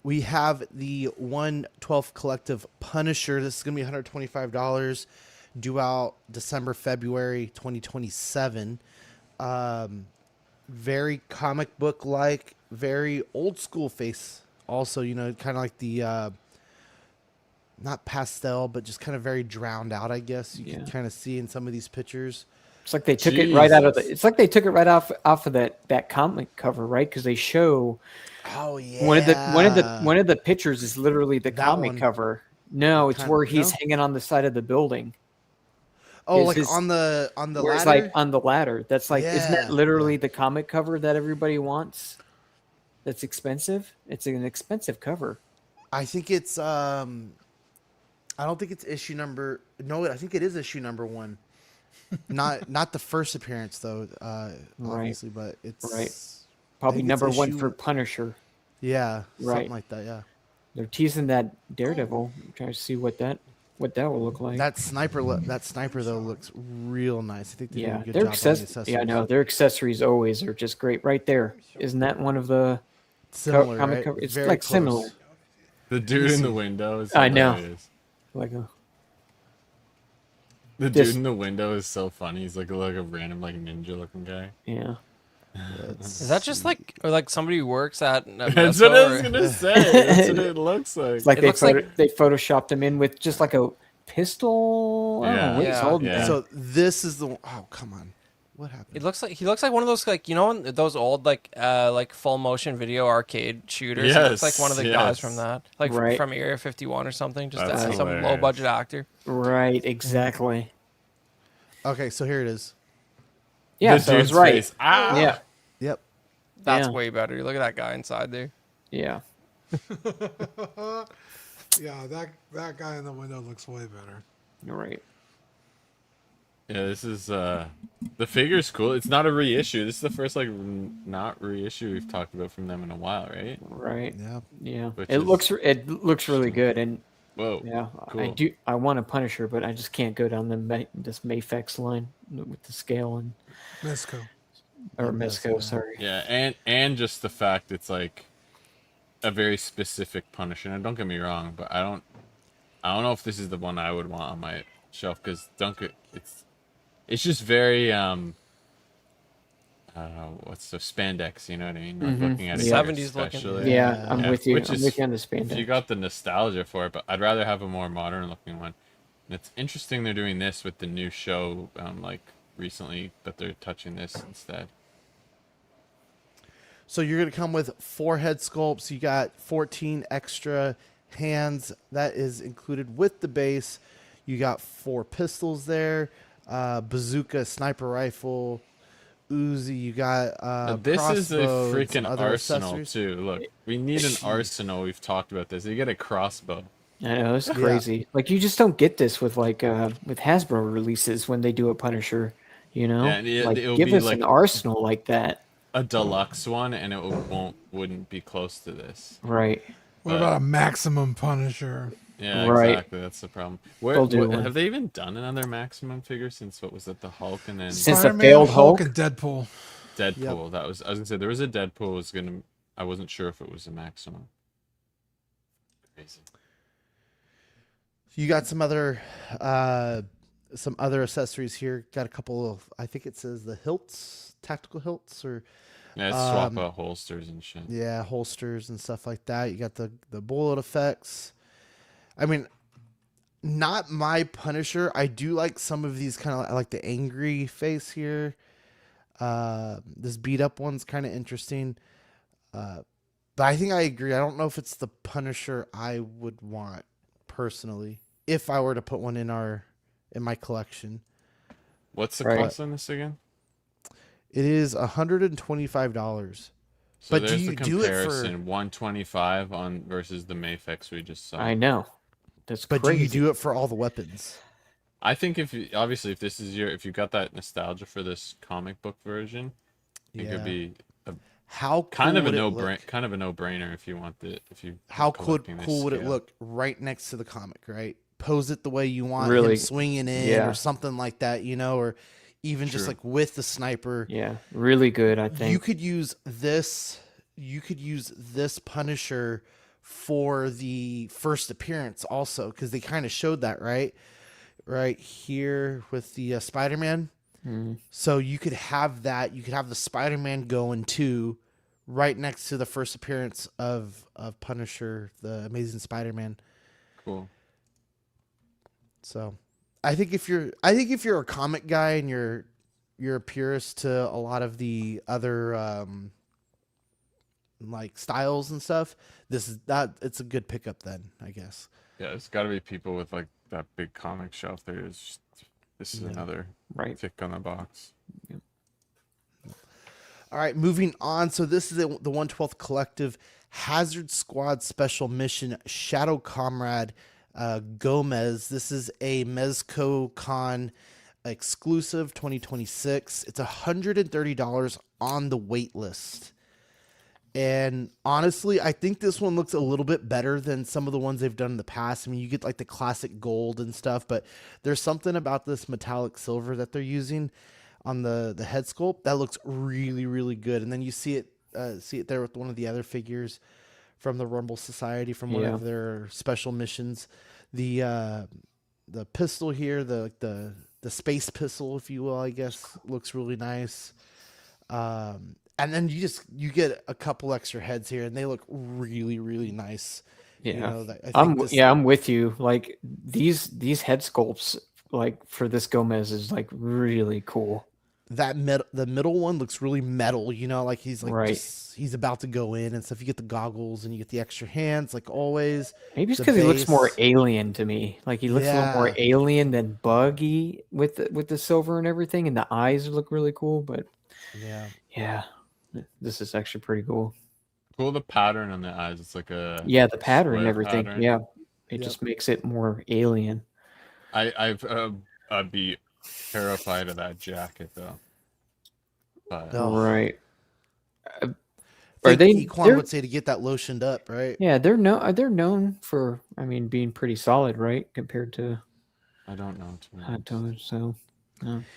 We have the 1/12 collective Punisher. This is gonna be $125. Due out December, February 2027. Very comic book like, very old school face. Also, kind of like the not pastel, but just kind of very drowned out. I guess you can Yeah. kind of see in some of these pictures. It's like they took it right out of Jesus. it's like they took it right off of that comic cover, right? Because they show Oh yeah, one of the pictures is literally the That comic one. cover. No, it's where he's No? hanging on the side of the building. Oh, Is like his- on the Where it's ladder. like on the ladder. That's like, isn't Yeah, that literally yeah. the comic cover that everybody wants? That's expensive. It's an expensive cover. I think it's I don't think it's issue number. No, I think it is issue number 1. Not the first appearance though, obviously, but it's Right. Probably think it's number one issue- for Punisher. Yeah, Right. something like that. Yeah, They're teasing that Daredevil. I'm trying to see what that will look like. that sniper though looks real nice. I think they did Yeah, a good their job on the accessories. yeah, no, their accessories always are just great. Right there, isn't that one of the Similar, comic right? cover? It's Very like close. similar. The dude in the window is I know. hilarious. Like a The This- dude in the window is so funny. He's like a random ninja looking guy. yeah. Is that just like or like somebody who works at? That's what I was gonna say. That's what it looks like. It's like It they looks like- they photoshopped him in with just like a pistol. I don't know Yeah. what he's Yeah. holding. Yeah. there. So this is the one oh come on, what happened? He looks like one of those like those old like full motion video arcade shooters. He looks like one of the guys Yes. from that, like Right. from Area 51 or something. Just That's some hilarious. low budget actor. Right, exactly. Okay, so here it is. Yeah, The so it's dude's right. face. Ah! Yeah, Yep. That's Yeah. way better. Look at that guy inside there. yeah. Yeah, that guy in the window looks way better. You're right. Yeah, this is the figure's cool. It's not a reissue. This is the first not reissue we've talked about from them in a while, right? Right. Yeah. Yeah. Which It is- looks really good, and Whoa. yeah, Cool. I want a Punisher, but I just can't go down this Mayfex line with the scale and Misco. or Yeah, Mesco. yeah. Sorry. Yeah, and just the fact it's like a very specific Punisher. And don't get me wrong, but I don't know if this is the one I would want on my shelf because it's just very I don't know what's the spandex. You know what I mean? Like Mhm. looking at it, Yeah. 70s looking. especially. Yeah, I'm Yeah, with you. which I'm is- with you on the If spandex. you got the nostalgia for it, but I'd rather have a more modern looking one. And it's interesting they're doing this with the new show, like recently, that they're touching this instead. So you're gonna come with 4 head sculpts. You got 14 extra hands that is included with the base. You got 4 pistols there, bazooka, sniper rifle, Uzi. You got This is a crossbows and freaking other arsenal accessories. too. Look, we need an arsenal. We've talked about this. You get a crossbow. I know it's crazy. Like you just don't get this with with Hasbro releases when they do a Punisher. You know, Yeah, and like it'll give be us like- an arsenal like that. A deluxe one, and it wouldn't be close to this. Right. What about a maximum Punisher? Yeah, Right. exactly. That's the problem. They'll do one. Have they even done another maximum figure since what was it, the Hulk, and then Since the Spider-Man, failed Hulk, Hulk? and Deadpool. Deadpool? That was I was gonna say there was a Deadpool. I wasn't sure if it was a maximum. Crazy. You got some other accessories here. Got a couple of, I think it says the hilts, tactical hilts, or Yeah, it's swap out holsters and shit. yeah, holsters and stuff like that. You got the bullet effects. I mean, not my Punisher. I do like some of these kind of, I like the angry face here. This beat up one's kind of interesting. But I think I agree. I don't know if it's the Punisher I would want personally if I were to put one in my collection. What's the Right. cost on this again? It is $125. So But do there's you the do it for- comparison: 125 on versus the Mayfex we just saw. I know. that's But crazy. do you do it for all the weapons? I think if this is if you got that nostalgia for this comic book version, it could be a How cool kind of a would it look? no-brainer if you want it if you How collecting this cool would it scale. look right next to the comic, right? Pose it the way you want him Really, swinging in or yeah, something like that, or even just True. like with the sniper. yeah, really good. I You think. could use this Punisher for the first appearance also, because they kind of showed that right here with the Spider-Man. Mm. So you could have that. You could have the Spider-Man going too, right next to the first appearance of Punisher, the Amazing Spider-Man. Cool. So, I think if you're a comic guy and you're a purist to a lot of the other like styles and stuff, it's a good pickup then, I guess. Yeah, it's got to be people with like that big comic shelf. This is another Right. tick on the box. All right, moving on. So this is the 112th Collective Hazard Squad Special Mission Shadow Comrade Gomez. This is a Mezco Con exclusive 2026. It's $130 on the wait list. And honestly, I think this one looks a little bit better than some of the ones they've done in the past. I mean, you get like the classic gold and stuff, but there's something about this metallic silver that they're using on the head sculpt that looks really, really good. And then you see it there with one of the other figures from the Rumble Society from one of their special missions. The pistol here, the space pistol, if you will, I guess, looks really nice. And then you get a couple extra heads here, and they look really, really nice. Yeah, I think I'm with you. Like these head sculpts, like for this Gomez, is like really cool. the middle one looks really metal. Like he's like Right. he's about to go in and stuff. You get the goggles and you get the extra hands, like always. Maybe it's The because he looks more base. alien to me. Like he looks a little more Yeah. alien than buggy with the silver and everything, and the eyes look really cool. But Yeah. yeah, this is actually pretty cool. Cool, the pattern on the eyes. It's like a Yeah, the pattern and square everything. pattern. Yeah, it Yep. just makes it more alien. I'd be terrified of that jacket though. But Oh. Right. I Are think they? Equan would say to get that lotioned up, right? Yeah, they're known for, I mean, being pretty solid, right, compared to I don't know too much. hot tones. So,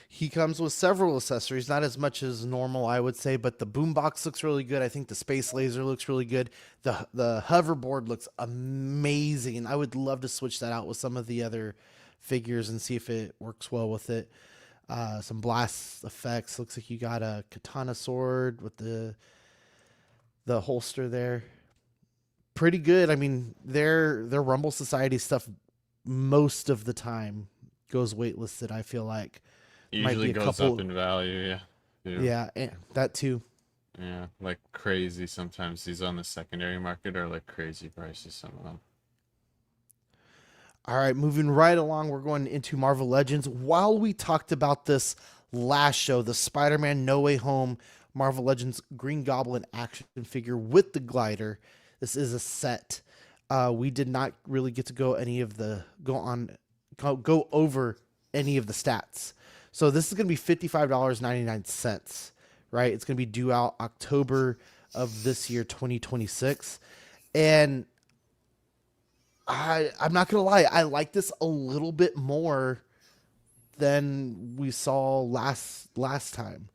He comes with several accessories, not as much as normal, I would say, but the boombox looks really good. I think the space laser looks really good. The hoverboard looks amazing. I would love to switch that out with some of the other figures and see if it works well with it. Some blast effects. Looks like you got a katana sword with the holster there. Pretty good. I mean, their Rumble Society stuff most of the time goes waitlisted, I feel like. Usually goes up in value, yeah. Yeah, and that too. Yeah, like crazy sometimes. These on the secondary market are like crazy prices, some of them. All right, moving right along, we're going into Marvel Legends. While we talked about this last show, the Spider-Man No Way Home Marvel Legends Green Goblin action figure with the glider. This is a set. We did not really get to go over any of the stats. So this is going to be $55.99, right? It's going to be due out October of this year, 2026. And I'm not going to lie, I like this a little bit more than we saw last time.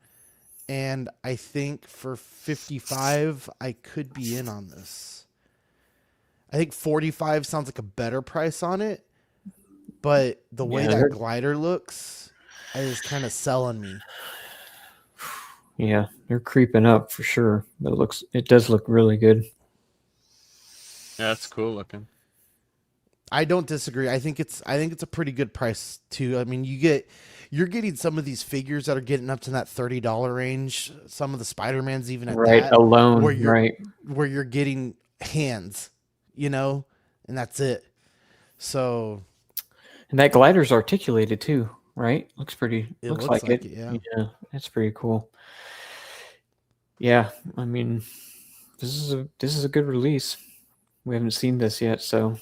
And I think for 55, I could be in on this. I think 45 sounds like a better price on it, but the way that glider looks is kind of selling me. yeah, they're creeping up for sure. But it does look really good. Yeah, it's cool looking. I don't disagree. I think it's a pretty good price too. I mean, you're getting some of these figures that are getting up to that $30 range. Some of the Spider-Mans even at that alone, where you're getting hands, and that's it. So, and that glider's articulated too, right? Looks looks like it. Yeah, that's pretty cool. Yeah, I mean, this is a good release. We haven't seen this yet, so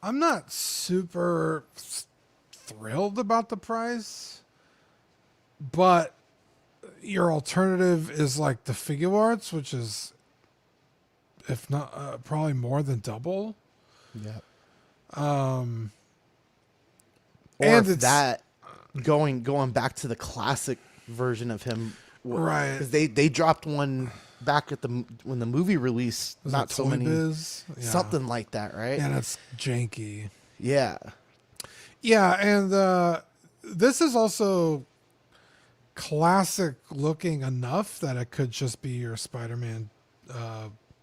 I'm not super thrilled about the price, but your alternative is like the figure arts, which is, if not probably more than double. Yeah. Um, Or and if it's that going back to the classic version of him, right. Because they dropped one back at when the movie released, Was not it so Toy many, Biz? Yeah. something like that, right? And it's janky. Yeah. Yeah, and this is also classic looking enough that it could just be your Spider-Man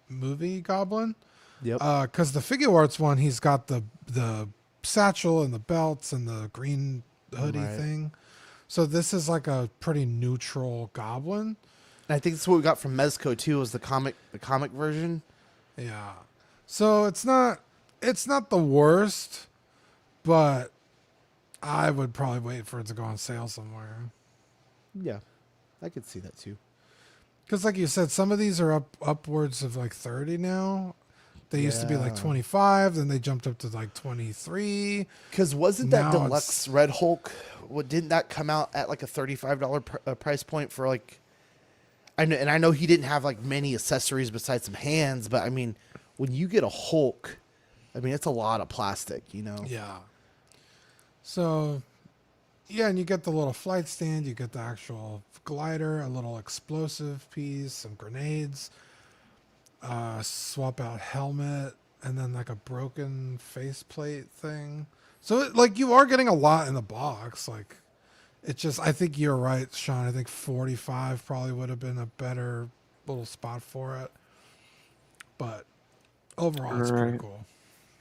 movie Goblin. Yep. Because the figure arts one, he's got the satchel and the belts and the green hoodie Right. thing. So this is like a pretty neutral Goblin. And I think that's what we got from Mezco too, was the comic version. Yeah. So it's not the worst, but I would probably wait for it to go on sale somewhere. Yeah, I could see that too. Because like you said, some of these are upwards of like 30 now. They used to be like Yeah. 25, then they jumped up to like 23. Because wasn't that Now deluxe Red Hulk? Didn't that come out at like a $35 price point for like? I know he didn't have like many accessories besides some hands, but I mean, when you get a Hulk, I mean it's a lot of plastic, you know. Yeah. So, yeah, and you get the little flight stand, you get the actual glider, a little explosive piece, some grenades, swap out helmet, and then like a broken faceplate thing. So, like, you are getting a lot in the box. Like, it just, I think you're right, Sean. I think 45 probably would have been a better little spot for it. But overall, it's pretty Right. cool.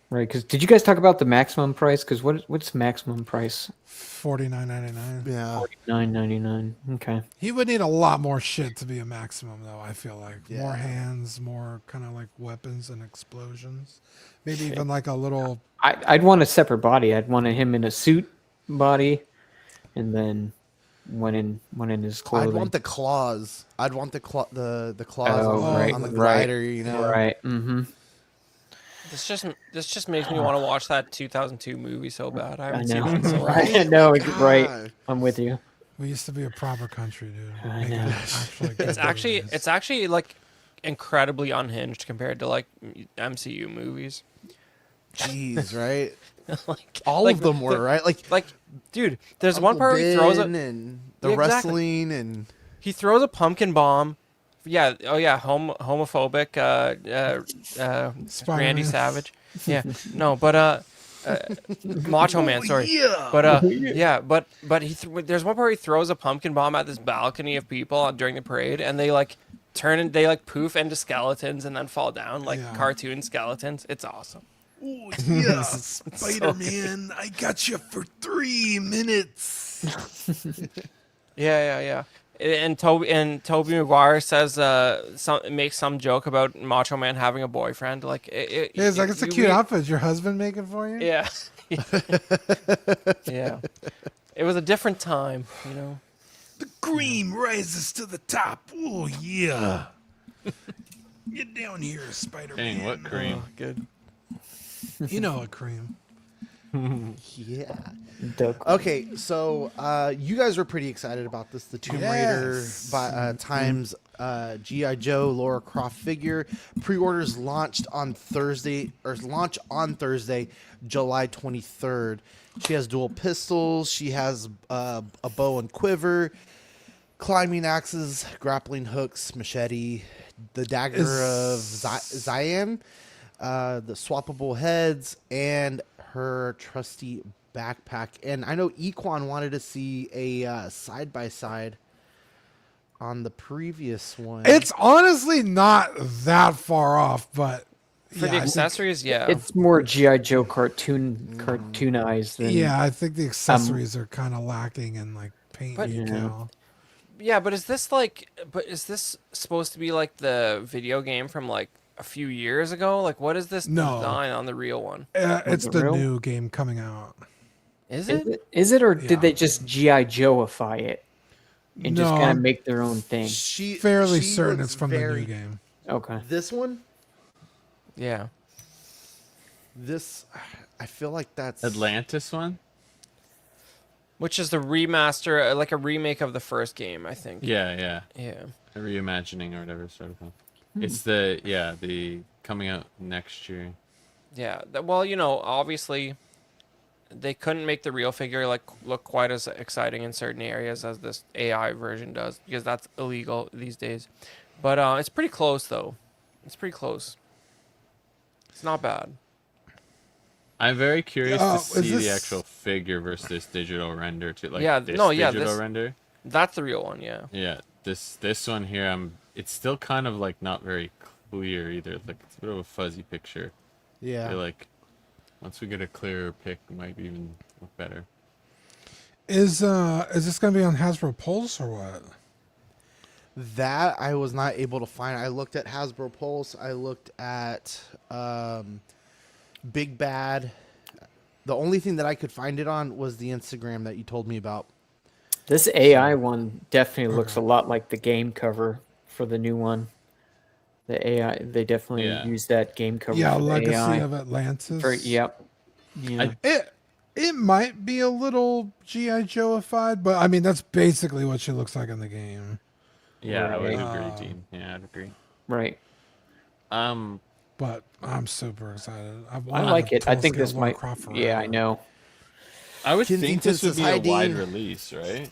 Right, because did you guys talk about the maximum price? Because what's maximum price? $49.99. Yeah. $9.99. Okay. He would need a lot more shit to be a maximum, though. I feel like more Yeah. hands, more kind of like weapons and explosions. Maybe even like a little. I'd want a separate body. I'd want him in a suit body, and then one in his clothing. I'd want the claws. I'd want the claws Oh, on, right, on the right. glider, you know. Right. Mm-hmm. This just makes me want to watch that 2002 movie so bad. I I haven't seen know. it in so long. Right. No, right. God. I'm with you. We used to be a proper country, dude. I Making know. actually good It's actually movies. like incredibly unhinged compared to like MCU movies. Jeez, right? like All like of them were, right? Like, dude, there's Uncle one part where he throws Ben a and the Yeah, exactly. wrestling and he throws a pumpkin bomb. Yeah. Oh yeah. Homophobic. Randy Spider-Man. Savage. Yeah. No, but Macho Man. Sorry. yeah. But yeah. But there's one part where he throws a pumpkin bomb at this balcony of people during the parade, and they like they like poof into skeletons and then fall down like Yeah. cartoon skeletons. It's awesome. Oh, yeah, Spider-Man, I got you for 3 minutes. Yeah. And Toby Maguire says makes some joke about Macho Man having a boyfriend. Like Yeah, it's like, it's a cute outfit. Is your husband making for you? Yeah. Yeah. It was a different time, you know. The cream rises to the top. Oh, yeah. Get down here, Spider-Man. Dang, what cream? Good. You know a cream. Yeah. Duck. Okay, so you guys were pretty excited about this. The Tomb Raider Yes. times G.I. Joe Lara Croft figure. Pre-orders launch on Thursday, July 23rd. She has dual pistols. She has a bow and quiver, climbing axes, grappling hooks, machete, the dagger of Jaina, the swappable heads, and her trusty backpack. And I know Equan wanted to see a side by side on the previous one. It's honestly not that far off, but For yeah, the I think- accessories, yeah. It's more GI Joe cartoonized than. yeah, I think the accessories are kind of lacking in like paint But- detail. Yeah, but is this supposed to be like the video game from like a few years ago? Like, what is this No. design on the real one? It's it the real? new game coming out. Is Is it? it? Is it, or Yeah. did they just GI Joeify it and just No, kind I'm of make their own thing? fairly she certain looks it's from the very- new game. Okay. This one? Yeah. This, I feel like that's Atlantis one. Which is the remaster, like a remake of the first game, I think. Yeah. Yeah. A reimagining or whatever sort of thing. Hmm. It's the coming out next year. Yeah. Well, obviously they couldn't make the real figure like look quite as exciting in certain areas as this AI version does because that's illegal these days. But it's pretty close though. It's pretty close. It's not bad. I'm very curious Oh, to is see the this- actual figure versus this digital render to like Yeah, this no, yeah, digital this- render. That's the real one, yeah. Yeah, this one here, it's still kind of like not very clear either. Like it's a bit of a fuzzy picture. I yeah. feel like once we get a clearer pic, it might even look better. Is this gonna be on Hasbro Pulse or what? That I was not able to find. I looked at Hasbro Pulse. I looked at Big Bad. The only thing that I could find it on was the Instagram that you told me about. This AI one definitely looks a lot like the game cover for the new one. The AI, they definitely Yeah. use that game cover. Yeah, for the Legacy AI. of Atlantis. Yep. Yeah. It might be a little GI Joe-ified, but I mean that's basically what she looks like in the game. Yeah, I would Right. agree, Dean. Yeah, I'd agree. Right. But I'm super excited. I wanted like it. I Pulse think to get this Lara might. Croft forever. Yeah, I know. I would think Kensington this would be says, a "Hi, wide Dean." release, right?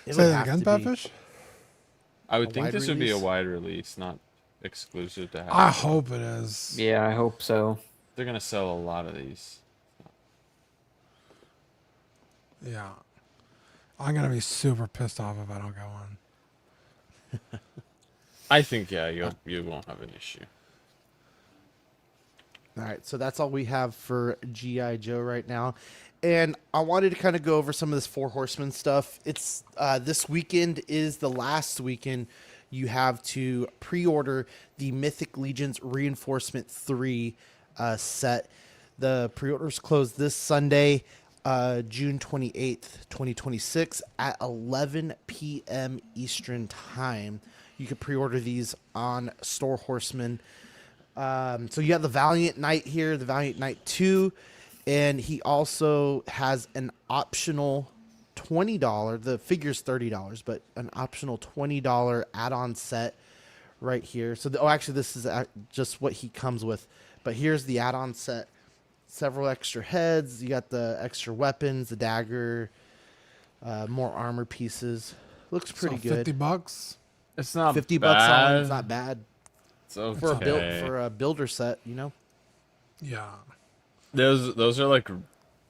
It Say would that have again, to be. Badfish? I would A think wide this would be a release? wide release, not exclusive to have. I hope it is. Yeah, I hope so. They're gonna sell a lot of these. Yeah. I'm gonna be super pissed off if I don't get one. I think you won't have an issue. All right, so that's all we have for GI Joe right now, and I wanted to kind of go over some of this Four Horsemen stuff. It's this weekend is the last weekend you have to pre-order the Mythic Legions Reinforcement 3 set. The pre-orders close this Sunday, June 28th, 2026 at 11 p.m. Eastern Time. You can pre-order these on Store Horseman. So you have the Valiant Knight here, the Valiant Knight 2, and he also has an optional $20, the figure's $30, but an optional $20 add-on set right here. So, actually, this is just what he comes with, but here's the add-on set. Several extra heads, you got the extra weapons, the dagger, more armor pieces. Looks pretty So good. $50. It's not $50 bad. on it's not bad It's okay. for a builder set, you know. Yeah. Those are like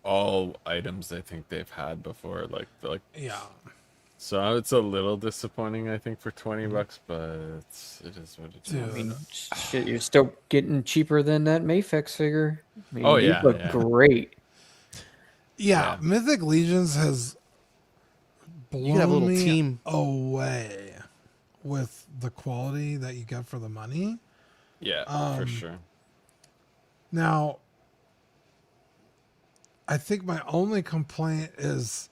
all items I think they've had before. Like Yeah. so it's a little disappointing I think for $20, but it is what it is. Dude. I mean, shit, you're still getting cheaper than that Mayfix figure. I mean, Oh, these yeah, look yeah. great. Yeah, Yeah. Mythic Legions has You can have a blown little me team. away with the quality that you get for the money. Yeah, for sure. Now, I think my only complaint is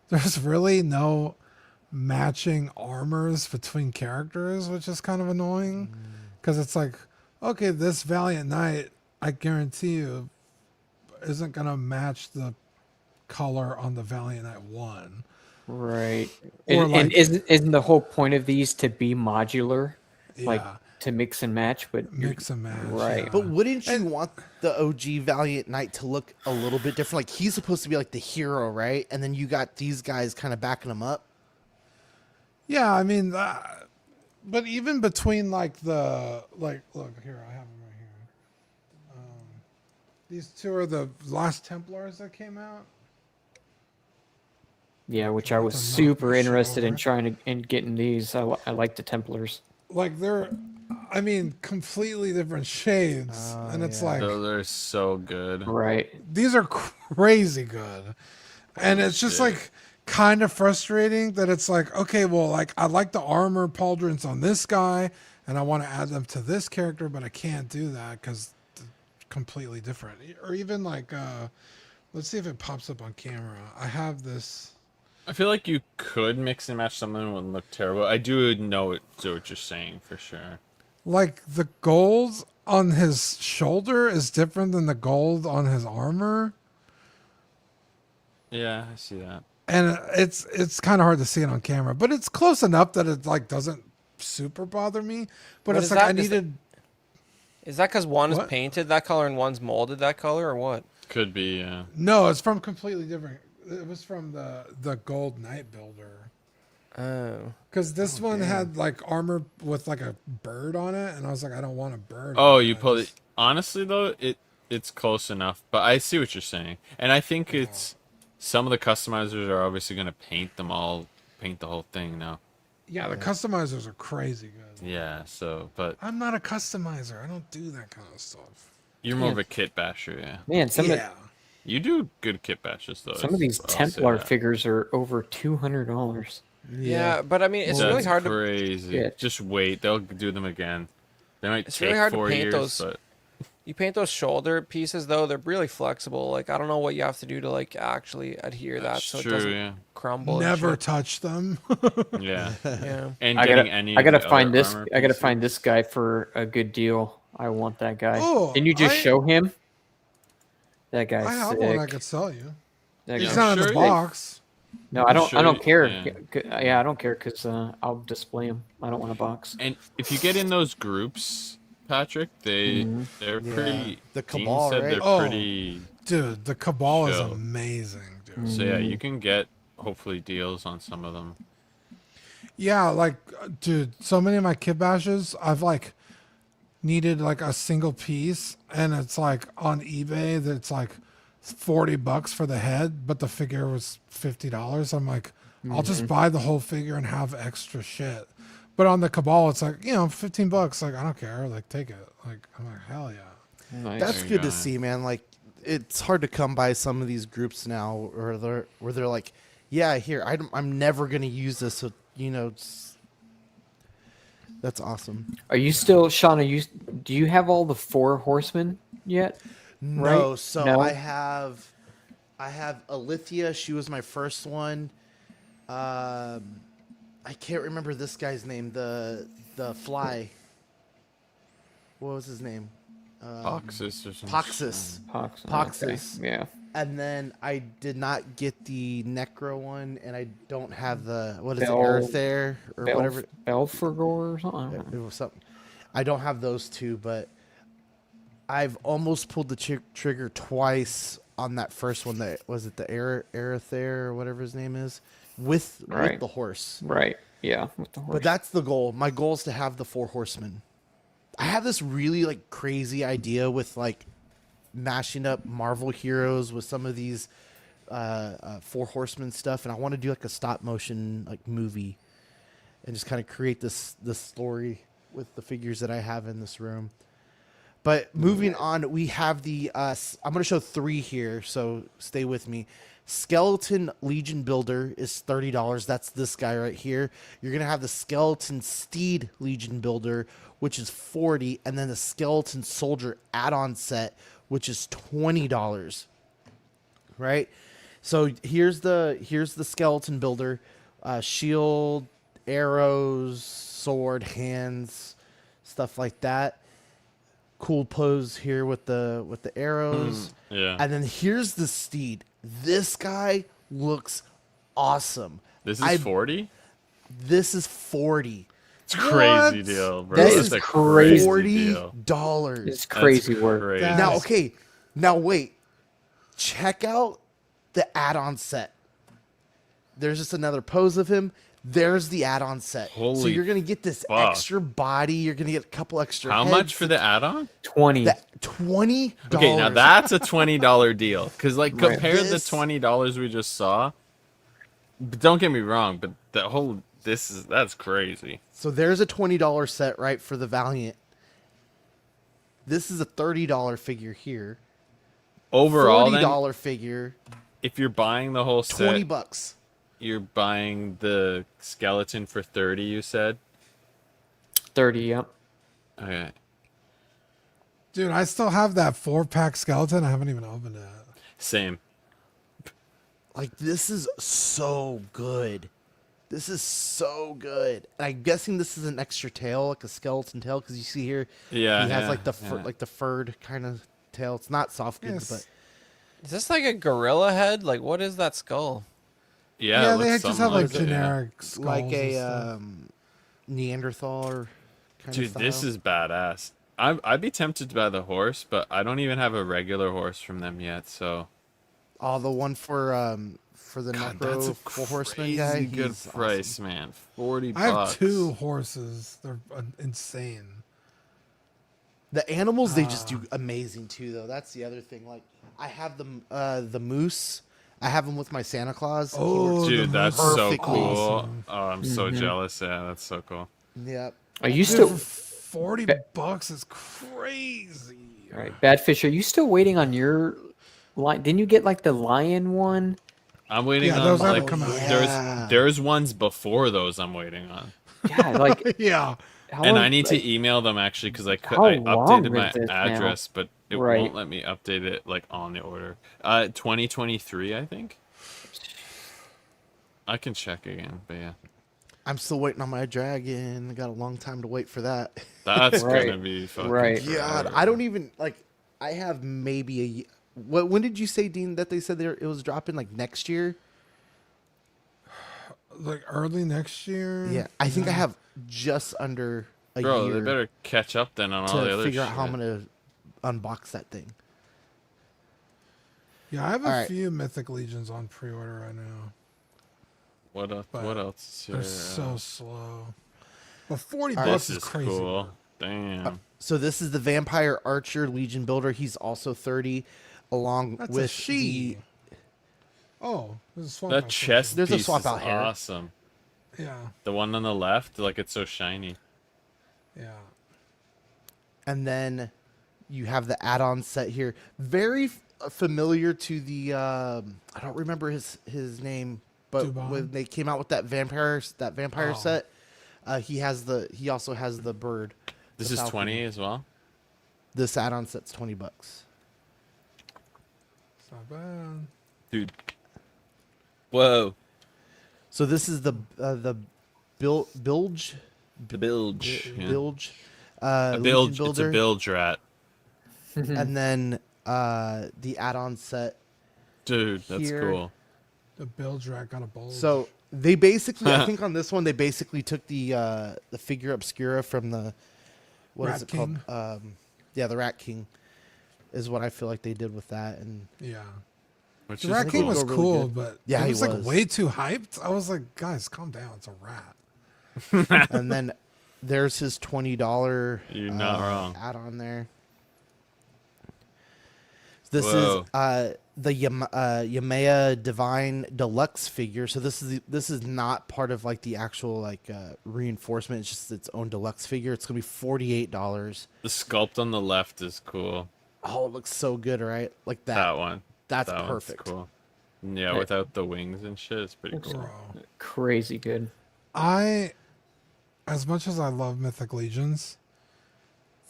there's really no matching armors between characters, which is kind of annoying. Because it's like, okay, this Valiant Knight, I guarantee you, isn't going to match the color on the Valiant Knight 1. Right. Or And like- isn't the whole point of these to be modular? Like Yeah. to mix and match, but you're- Mix and match. Right. yeah. But wouldn't you want the OG Valiant Knight to look a little bit different? Like he's supposed to be like the hero, right? And then you got these guys kind of backing him up. Yeah, I mean, but even between like look here, I have them right here. These two are the last Templars that came out. yeah, which I was To knock super this shit interested in over. trying to getting these. I like the Templars. Like they're, I mean, completely different shades, and it's like Those are so good. Right. these are crazy good, and it's just shit. like kind of frustrating that it's like, okay, well, like I like the armor pauldrons on this guy, and I want to add them to this character, but I can't do that because they're completely different. Or even like, let's see if it pops up on camera. I have this. I feel like you could mix and match something that wouldn't look terrible. I do know what you're saying for sure. like the gold on his shoulder is different than the gold on his armor. Yeah, I see that. And it's kind of hard to see it on camera, but it's close enough that it like doesn't super bother me. But What it's is like that? I needed. Is that because one is What? painted that color and one's molded that color, or what? Could be, yeah. No, it's from completely different. It was from the Gold Knight Builder. Oh. Because this one had like armor with like a bird on it, and I was like, I don't want a bird. Oh, on you it. pulled it. Honestly, though, it's close enough. But I see what you're saying, and I think it's some of the customizers are obviously gonna paint the whole thing now. Yeah, the customizers are crazy good. Yeah. So, but I'm not a customizer. I don't do that kind of stuff. you're more of Yeah. a kit basher, yeah. Man, Yeah. You do good kit bashes though. some of these I'll say Templar that. figures are over $200. Yeah, but I mean, it's That's really hard to. crazy. Shit. Just wait, they'll do them again. They might It's take really hard to 4 paint years, those. but You paint those shoulder pieces though; they're really flexible. Like I don't know what you have to do to like actually adhere that that's so it true, doesn't yeah. crumble. Never And touch them. Yeah. shit. Yeah. And I getting gotta, any I of gotta the find other this. armor I gotta pieces. find this guy for a good deal. I want that guy. Oh, Didn't you just I- show him? That guy's I have sick. one I could sell you. That It's guy's not in sure the you- box. No, I don't. sure I don't you- care. yeah. Yeah, I don't care because I'll display them. I don't want a box. And if you get in those groups, Patrick, they're Yeah. pretty. The Dean Cabal, said right? They're Oh. pretty. Dude, the Cabal is Chill. amazing, dude. So yeah, you can get hopefully deals on some of them. Yeah, like, dude, so many of my kit bashes, I've like needed like a single piece, and it's like on eBay that's like $40 for the head, but the figure was $50. I'm like, I'll just buy the whole figure and have extra shit. But on the Cabal, it's like, $15. Like, I don't care. Like, take it. Like, I'm like, hell yeah. Nice. That's There you good go. to see, man. Like, it's hard to come by some of these groups now, where they're like, yeah, here, I'm never gonna use this. So that's awesome. Are you still, Sean? Do you have all the 4 horsemen yet? No, Right? so No? I have Alithia. She was my first one. I can't remember this guy's name. The fly. What was his name? Poxus or something. Poxus. Pox. Poxus. Okay. Yeah. And then I did not get the Necro one, and I don't have the Bel- Earthair or whatever. Belphegor or something. I don't know. It was something. I don't have those two, but I've almost pulled the trigger twice on that first one. That was it, the Earthair or whatever his name is, with Right. the horse. Right. Yeah. With the horse. But that's the goal. My goal is to have the 4 horsemen. I have this really like crazy idea with like mashing up Marvel heroes with some of these 4 horsemen stuff, and I want to do like a stop motion like movie, and just kind of create this story with the figures that I have in this room. But moving on, we have the I'm going to show 3 here, so stay with me. Skeleton Legion Builder is $30. That's this guy right here. You're going to have the Skeleton Steed Legion Builder, which is $40, and then the Skeleton Soldier add-on set, which is $20. Right? So here's the Skeleton Builder. Shield, arrows, sword, hands, stuff like that. Cool pose here with the arrows. Yeah. And then here's the Steed. This guy looks awesome. This is 40? This is $40. It's a crazy What? deal, bro. This That's is a crazy $40. deal. It's crazy That's work. crazy. That- Now, okay. Now wait. Check out the add-on set. There's just another pose of him. There's the add-on set. So Holy you're gonna get this fuck. extra body. You're gonna get a couple extra. How heads. much for the add-on? 20. That $20. Okay, now that's a $20 deal. Because, like, Right. compare the This- $20 we just saw. But don't get me wrong, but the whole that's crazy. So there's a $20 set, right, for the Valiant. This is a $30 figure here. Overall, then, $40 figure. if you're buying the whole set, $20. you're buying the skeleton for 30. You said. 30. Yep. Okay. Dude, I still have that 4-pack skeleton. I haven't even opened it. Same. Like, this is so good. This is so good. And I'm guessing this is an extra tail, like a skeleton tail, because you see here, Yeah, he has yeah, like the yeah. like the furred kind of tail. It's not soft goods, Yes. but Is this like a gorilla head? Like, what is that skull? Yeah, Yeah, it they looks just something have like it, yeah. generic skulls like and a stuff. Neanderthal kind of Dude, style. this is badass. I'd be tempted by the horse, but I don't even have a regular horse from them yet. So Oh, the one for the God, that's a Necro Four Horseman crazy guy. good He's price, awesome. man. 40 I have bucks. 2 horses. They're insane. The animals they just do amazing too, though. That's the other thing. Like I have the moose. I have him with my Santa Claus. He Oh, works- Dude, the that's moose is so perfectly. cool. awesome. Oh, I'm so jealous. Yeah, that's so cool. Yep. Are you Dude, still for 40 bucks is crazy. right? Badfish, are you still waiting on your line? Didn't you get like the lion one? I'm waiting Yeah, on those haven't like come out yet. there's ones before those I'm waiting on. Yeah, like Yeah. how And long- I need like, to email them actually because I how I long updated my is this now? address, but it Right. won't let me update it like on the order. 2023, I think. I can check again, but yeah, I'm still waiting on my dragon. I got a long time to wait for that. that's Right. gonna be fucking. Right. God, forever. I don't even like. I have maybe a. What? When did you say, Dean, that they said it was dropping like next year? Like early next year. Yeah, I think I have just under a Bro, year they better catch up then on all the to other figure shit. out how I'm gonna unbox that thing. Yeah, I have a All right. few Mythic Legions on pre-order right now. What else? But What else is here? They're so slow. But 40 All right. bucks This is is crazy. cool. Damn. So this is the Vampire Archer Legion Builder. He's also 30, along That's with a she. Oh, there's a swap That out chest There's a piece swap is out here. awesome. version. Yeah, The one on the left, like it's so shiny. yeah. and then you have the add-on set here. Very familiar to the. I don't remember his name, but Dubon? when they came out with that vampire Oh. set, he also has the bird. This the is falcon. 20 as well. This add-on set's $20. It's not bad. Dude. Whoa. So this is the bilge The bilge. Yeah. bilge A Legion bilge. It's a builder, bilge rat. and then the add-on set. Dude, that's Here. cool. The bilge rack got a bulge. So they basically, I think on this one, they basically took the figure obscura from the what is Rat it King. called? Yeah, the Rat King is what I feel like they did with that, and yeah, Which the is Rat think King cool. was really cool, good. but Yeah, it he was like was. way too hyped. I was like, guys, calm down. It's a rat. and then there's his $20 You're not wrong. add-on there. This Whoa. is the Yamea Divine Deluxe figure. So this is not part of like the actual like reinforcement. It's just its own deluxe figure. It's gonna be $48. The sculpt on the left is cool. Oh, it looks so good, right? Like that. That one. That's That one's perfect. cool. Yeah, Hey. without the wings and shit, it's pretty Looks cool. Bro, crazy good. as much as I love Mythic Legions,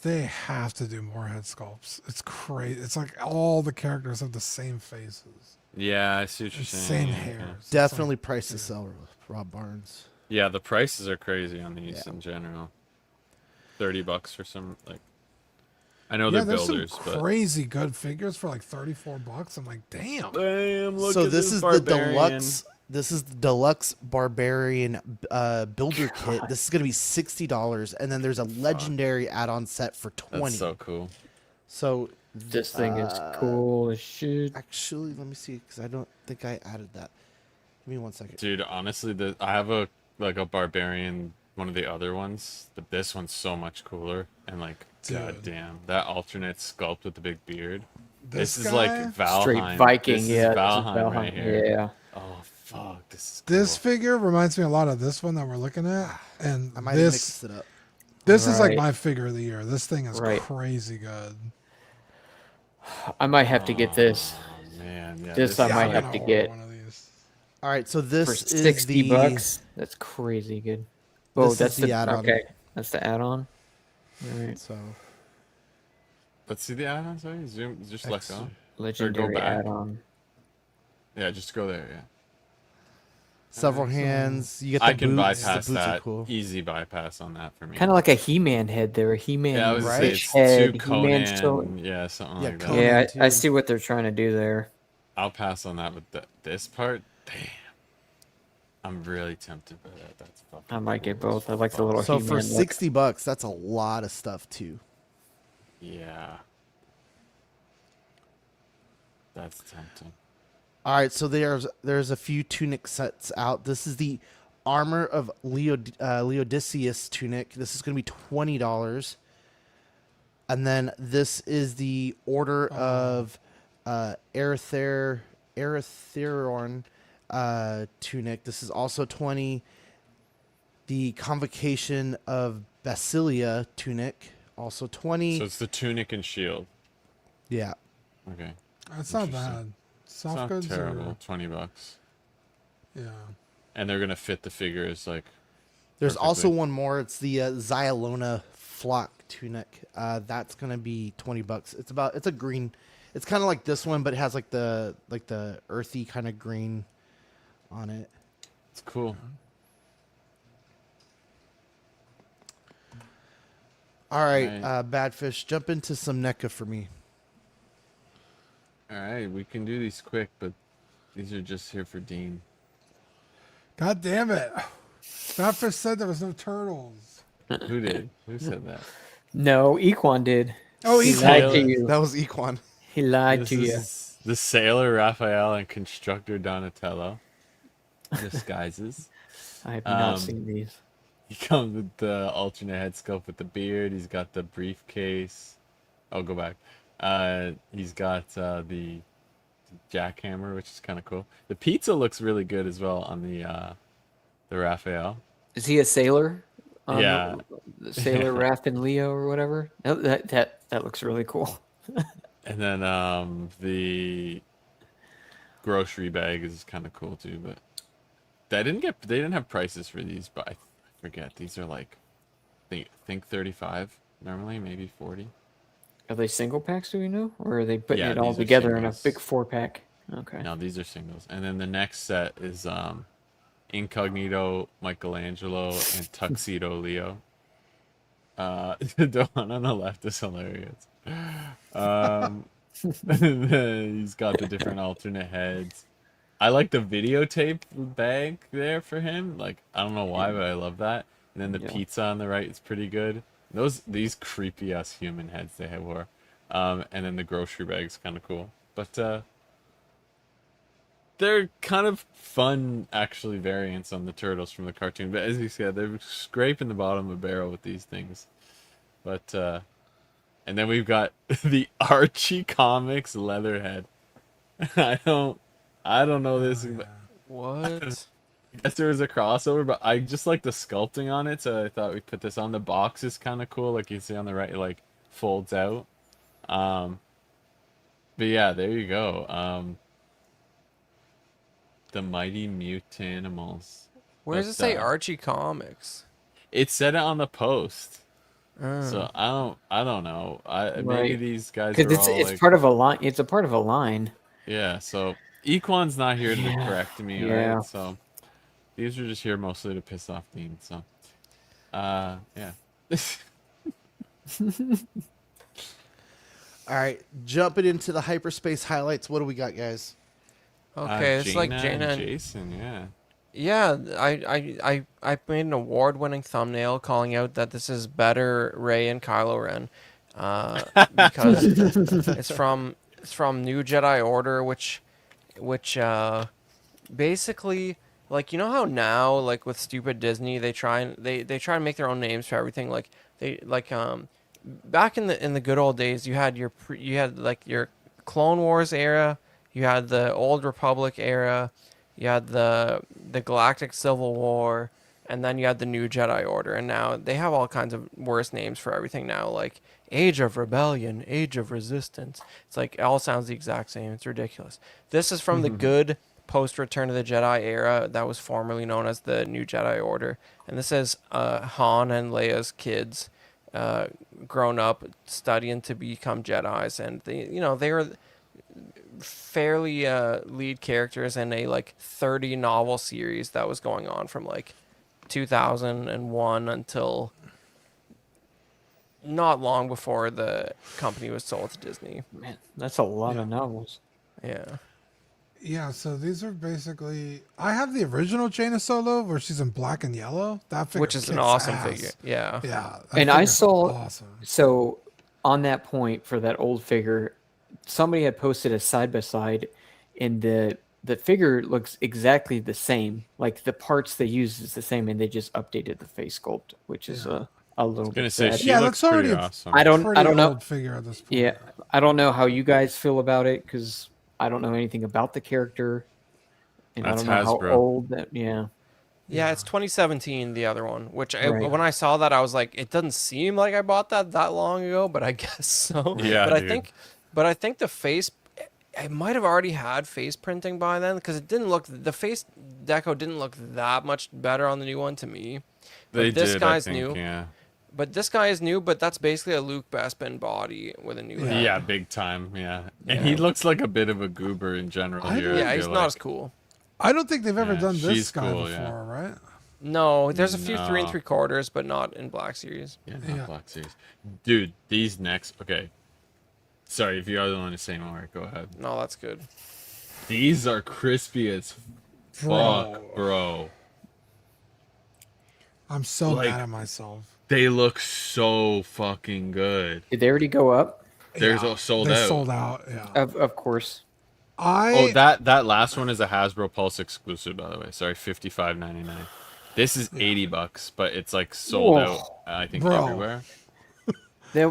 they have to do more head sculpts. It's crazy. It's like all the characters have the same faces, Yeah, I see what you're the saying. same yeah, hairs. yeah. It's Definitely like, price to sell, Rob Barnes. Yeah, the prices are crazy on these Yeah. in general. $30 for some like. I know yeah, they're there's builders, some but crazy good figures for like $34. I'm like, damn. damn, look So at this is barbarian. the deluxe. This is the deluxe barbarian builder kit. This is gonna be $60, and then there's a legendary add-on set for $20. That's so cool. So This thing is cool as shit. actually, let me see because I don't think I added that. Give me 1 second. Dude, honestly, I have a barbarian, one of the other ones, but this one's so much cooler. And like, Dude. goddamn, that alternate sculpt with the big beard. This This is guy? like Valheim. Straight Viking, This yeah. is this is Valheim right here. Yeah. Oh fuck, this is This cool. figure reminds me a lot of this one that we're looking at, and I might have this mixed it up. is like Right. my figure of the year. This thing is Right. crazy good. I might have to get this. Oh, man, yeah, This I Yeah, might I'm have gonna to order get one of these. All right, so this for is 60 the bucks. That's crazy good. Oh, This is that's the the add-on. okay. That's the add-on. All right. So Let's see the add-on. Sorry, zoom. Just let go. Legendary back. add-on. Yeah, just go there. Yeah. several Alright, so- hands. You get the I can boots. bypass the boots that. are cool. Easy bypass on that for me. Kind of like a He-Man head there. He-Man Yeah, I was gonna say Right? witch it's head. two He-Man shoulder. Conan. Yeah, something Yeah, like that. Conan. Yeah, I too. see what they're trying to do there. I'll pass on that. But this part, damn, I'm really tempted by that. That's fucking. I might get cool as both. I like the little So He-Man for look. $60, that's a lot of stuff too. Yeah. That's tempting. All right, so there's a few tunic sets out. This is the armor of Leodicius tunic. This is going to be $20. And then this is the Order of Erytheron tunic. This is also 20. The Convocation of Basilia tunic, also 20. So it's the tunic and shield. Yeah. Okay. That's not Interesting. bad. It's Soft not goods terrible. are, $20. yeah. And they're gonna fit the figures like. There's also perfectly. one more. It's the Zyalona flock tunic. That's gonna be $20. It's a green. It's kind of like this one, but it has like the earthy kind of green on it. It's cool. All right, Right. Badfish, jump into some NECA for me. All right, we can do these quick, but these are just here for Dean. God damn it. Badfish said there was no turtles. Who did? Who said that? No, Equan did. Oh, He Equan. lied to Sailor. you. That was Equan. He lied This to you. is the sailor Raphael and constructor Donatello disguises. I have not Um, seen these. He comes with the alternate head sculpt with the beard. He's got the briefcase. I'll go back. He's got the jackhammer, which is kind of cool. The pizza looks really good as well on the Raphael. Is he a sailor? Yeah. The sailor Raph and Leo or whatever. Oh, that looks really cool. And then the grocery bag is kind of cool too, but they didn't have prices for these, but I forget. These are like think 35 normally, maybe 40. Are they single packs? Do we know, or are they putting Yeah, it all these are together in a singles. big 4-pack? Okay. No, these are singles. And then the next set is Incognito Michelangelo and Tuxedo Leo. The one on the left is hilarious. He's got the different alternate heads. I like the videotape bag there for him. Like, I don't know why, but I love that. And then the Yeah. pizza on the right is pretty good. These creepy ass human heads they wore. And then the grocery bag's kind of cool. But they're kind of fun, actually, variants on the turtles from the cartoon. But as you said, they're scraping the bottom of the barrel with these things. But and then we've got the Archie Comics Leatherhead. I don't know this. But What? I guess there was a crossover, but I just like the sculpting on it, so I thought we'd put this on. The box is kind of cool, like you see on the right, it like folds out. But yeah, there you go. The Mighty Mutanimals. Where does But, it say Archie Comics? It said it on the post, Oh. so I don't know. Maybe Right. these guys Because are all it's like, part of a line. It's a part of a line. yeah. So Equan's not here to Yeah, correct me, yeah. right? So these are just here mostly to piss off Dean. So, yeah. All right, jumping into the hyperspace highlights. What do we got, guys? Okay, it's like Jaina and Jacen, yeah. yeah. I made an award-winning thumbnail calling out that this is better Rey and Kylo Ren, because it's from New Jedi Order, which basically, like, you know how now, like with stupid Disney, they try and make their own names for everything. Like back in the good old days, you had like your Clone Wars era, you had the Old Republic era, you had the Galactic Civil War, and then you had the New Jedi Order. And now they have all kinds of worse names for everything now, like Age of Rebellion, Age of Resistance. It's like it all sounds the exact same. It's ridiculous. This is from the good post Return of the Jedi era that was formerly known as the New Jedi Order, and this is Han and Leia's kids, grown up studying to become Jedis, and they were fairly lead characters in a like 30 novel series that was going on from like 2001 until not long before the company was sold to Disney. Man, that's a lot of novels. Yeah. Yeah, so these are basically. I have the original Jaina Solo where she's in black and yellow. That figure Which is an kicks awesome ass. figure. Yeah. Yeah, that And I figure's saw awesome. so on that point for that old figure, somebody had posted a side by side, and the figure looks exactly the same. Like the parts they use is the same, and they just updated the face sculpt, which is a little Gonna bit say sad. she Yeah, looks that's already pretty a- awesome. I don't Pretty know. old figure at this point. Yeah, I don't know how you guys feel about it because I don't know anything about the character, and That's I don't know Hasbro. how old that. Yeah, Yeah, it's 2017, the other one, which Right. when I saw that, I was like, it doesn't seem like I bought that long ago, but I guess so. Yeah, but dude. I think the face, I might have already had face printing by then because the face deco didn't look that much better on the new one to me. They But this did, guy's I think, new. yeah. But this guy is new, but that's basically a Luke Bespin body with a new head. Yeah, big time, yeah. And Yeah. he looks like a bit of a goober in general here. I Yeah, he's feel not like. as cool. I don't think they've ever Yeah, done this she's guy cool, before, yeah. right? No, there's a few 3 No. 3/4, but not in Black Series. Yeah, not Yeah. Black Series. Dude, these next. Okay. Sorry, if you guys want to say more, go ahead. No, that's good. These are crispy as fuck, bro. I'm so Like- mad at myself. They look so fucking good. did they already go up? There's a sold They out. sold out. Yeah. Of course. Oh, that last one is a Hasbro Pulse exclusive, by the way. Sorry, $55.99. This is $80, but it's like sold Whoa. out. I think Bro. everywhere. They,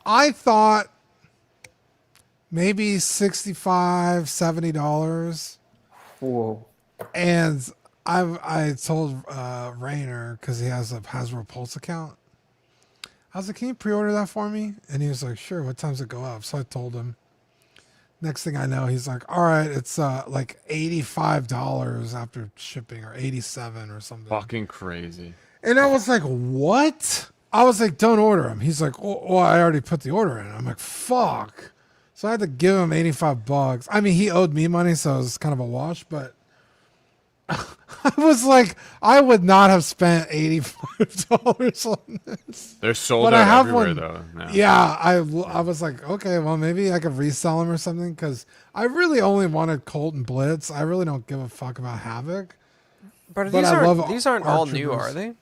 I thought maybe $65-$70, whoa. and I told Rainer because he has a Hasbro Pulse account. I was like, "Can you pre-order that for me?" And he was like, "Sure." What time's it go up? So I told him. Next thing I know, he's like, "All right, it's like $85 after shipping, or 87 or something." Fucking crazy. And I was like, "What?" I was like, "Don't order him." He's like, "Well, I already put the order in." I'm like, "Fuck." So I had to give him $85. I mean, he owed me money, so it was kind of a wash, but I was like, I would not have spent $85 on this. They're sold But I out have everywhere, one. though. Now. Yeah, I was like, okay, well, maybe I could resell them or something, because I really only wanted Colt and Blitz. I really don't give a fuck about Havoc. But, But I love these aren't all ARC new, Troopers. are they?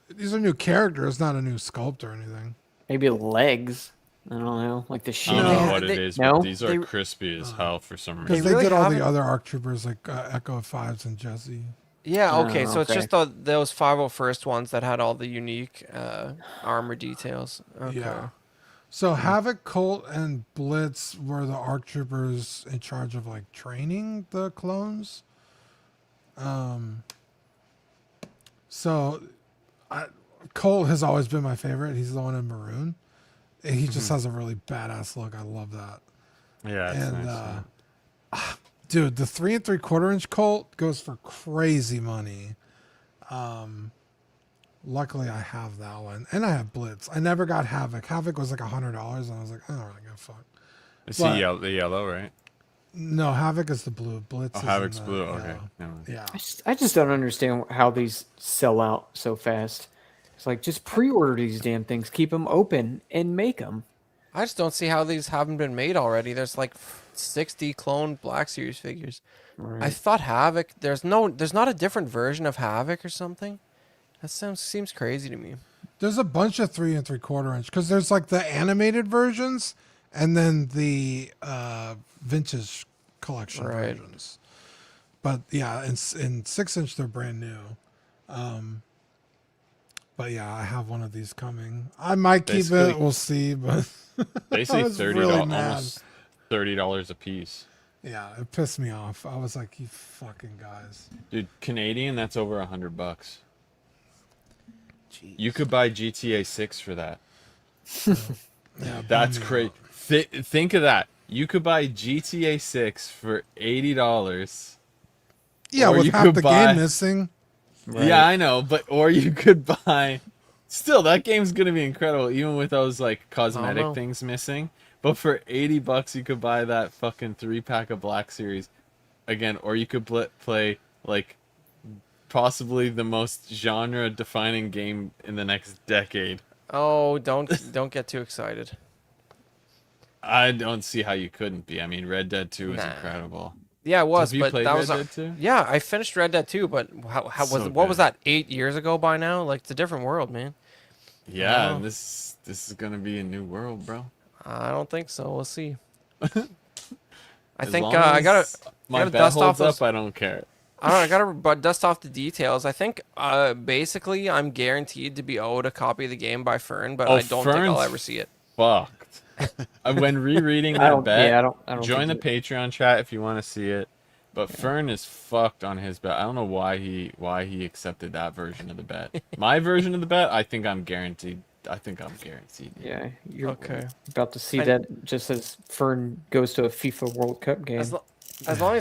These are new characters, not a new sculpt or anything. Maybe legs. I don't know, like the I sheet. don't No, know what they- it is, no, but these are they- crispy as hell for some Because reason. they really did all haven't- the other ARC Troopers, like Echo 5s and Jesse. Yeah, Oh, okay, so it's okay. just those 501st ones that had all the unique armor details. Okay. Yeah. So Havoc, Colt, and Blitz were the ARC Troopers in charge of like training the clones. So Colt has always been my favorite. He's the one in maroon. And he just has a really badass look. I love that. Yeah, it's And nice. Yeah. dude, the 3 3/4 inch Colt goes for crazy money. Luckily I have that one, and I have Blitz. I never got Havoc. Havoc was like $100, and I was like, I don't really give a fuck. Is but- he the yellow, right? No, Havoc is the blue. Blitz Oh, is in Havoc's the blue. Okay. yellow. Never mind. Yeah. I just don't understand how these sell out so fast. It's like just pre-order these damn things, keep them open, and make them. I just don't see how these haven't been made already. There's like 60 clone Black Series figures. I thought Havoc. There's not a different version of Havoc or something. That seems crazy to me. There's a bunch of 3 3/4 inch because there's like the animated versions and then the vintage collection Right. versions. But yeah, in 6 inch they're brand new. But yeah, I have one of these coming. I might keep Basically- it. We'll see. But They say was $30, really mad. almost $30 a piece. yeah, it pissed me off. I was like, you fucking guys. Dude, Canadian, that's over $100. Jeez. You could buy GTA 6 for that. Yeah, That's bum me crazy. out. Think of that. You could buy GTA 6 for $80. Yeah, or with you half could the buy- game missing. Yeah, I know, or you could buy. Still, that game's gonna be incredible, even with those like know. cosmetic things missing. But for $80 you could buy that fucking 3-pack of Black Series again, or you could play like possibly the most genre defining game in the next decade. Oh, don't get too excited. I don't see how you couldn't be. I mean, Red Dead 2 is Nah. incredible. Yeah, it was, Have you but played that Red was Dead 2? yeah. I finished Red Dead 2, but how was So what was good. that 8 years ago by now? Like it's a different world, man. Yeah, Oh. and this is gonna be a new world, bro. I don't think so. We'll see. I As think long I gotta as my gotta bet dust off holds those. up, I don't care. I don't know, I gotta dust off the details. I think basically I'm guaranteed to be owed a copy of the game by Fern, but Oh, I don't think I'll Fern's ever see it. Fucked. When rereading I that don't. bet, Yeah, I don't join the think it- Patreon chat if you want to see it. But Fern is fucked on his bet. I don't know why he accepted that version of the bet. My version of the bet, I think I'm guaranteed. I think I'm guaranteed. Yeah, you're Okay. about to see I- that just as Fern goes to a FIFA World Cup game. As long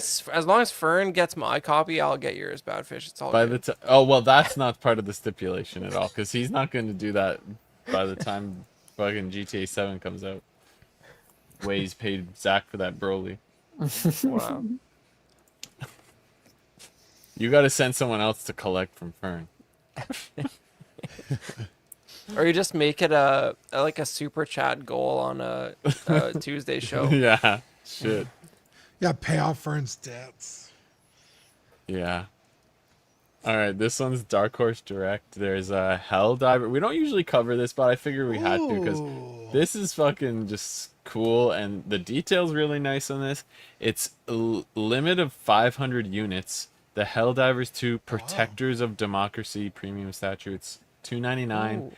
as Fern gets my copy, I'll get yours, Badfish. It's all By good. the time, oh well, that's not part of the stipulation at all, because he's not going to do that by the time fucking GTA 7 comes out. Ways paid Zach for that Broly. Wow. You got to send someone else to collect from Fern. Or you just make it like a super chat goal on a Tuesday show. Yeah, shit. Yeah, pay off Fern's debts. Yeah. All right, this one's Dark Horse Direct. There's a Helldiver. We don't usually cover this, but I figured we had to because this is fucking just cool, and the detail's really nice on this. It's a limit of 500 units. The Helldivers 2 Protectors of Democracy premium statue. It's $2.99. Ooh.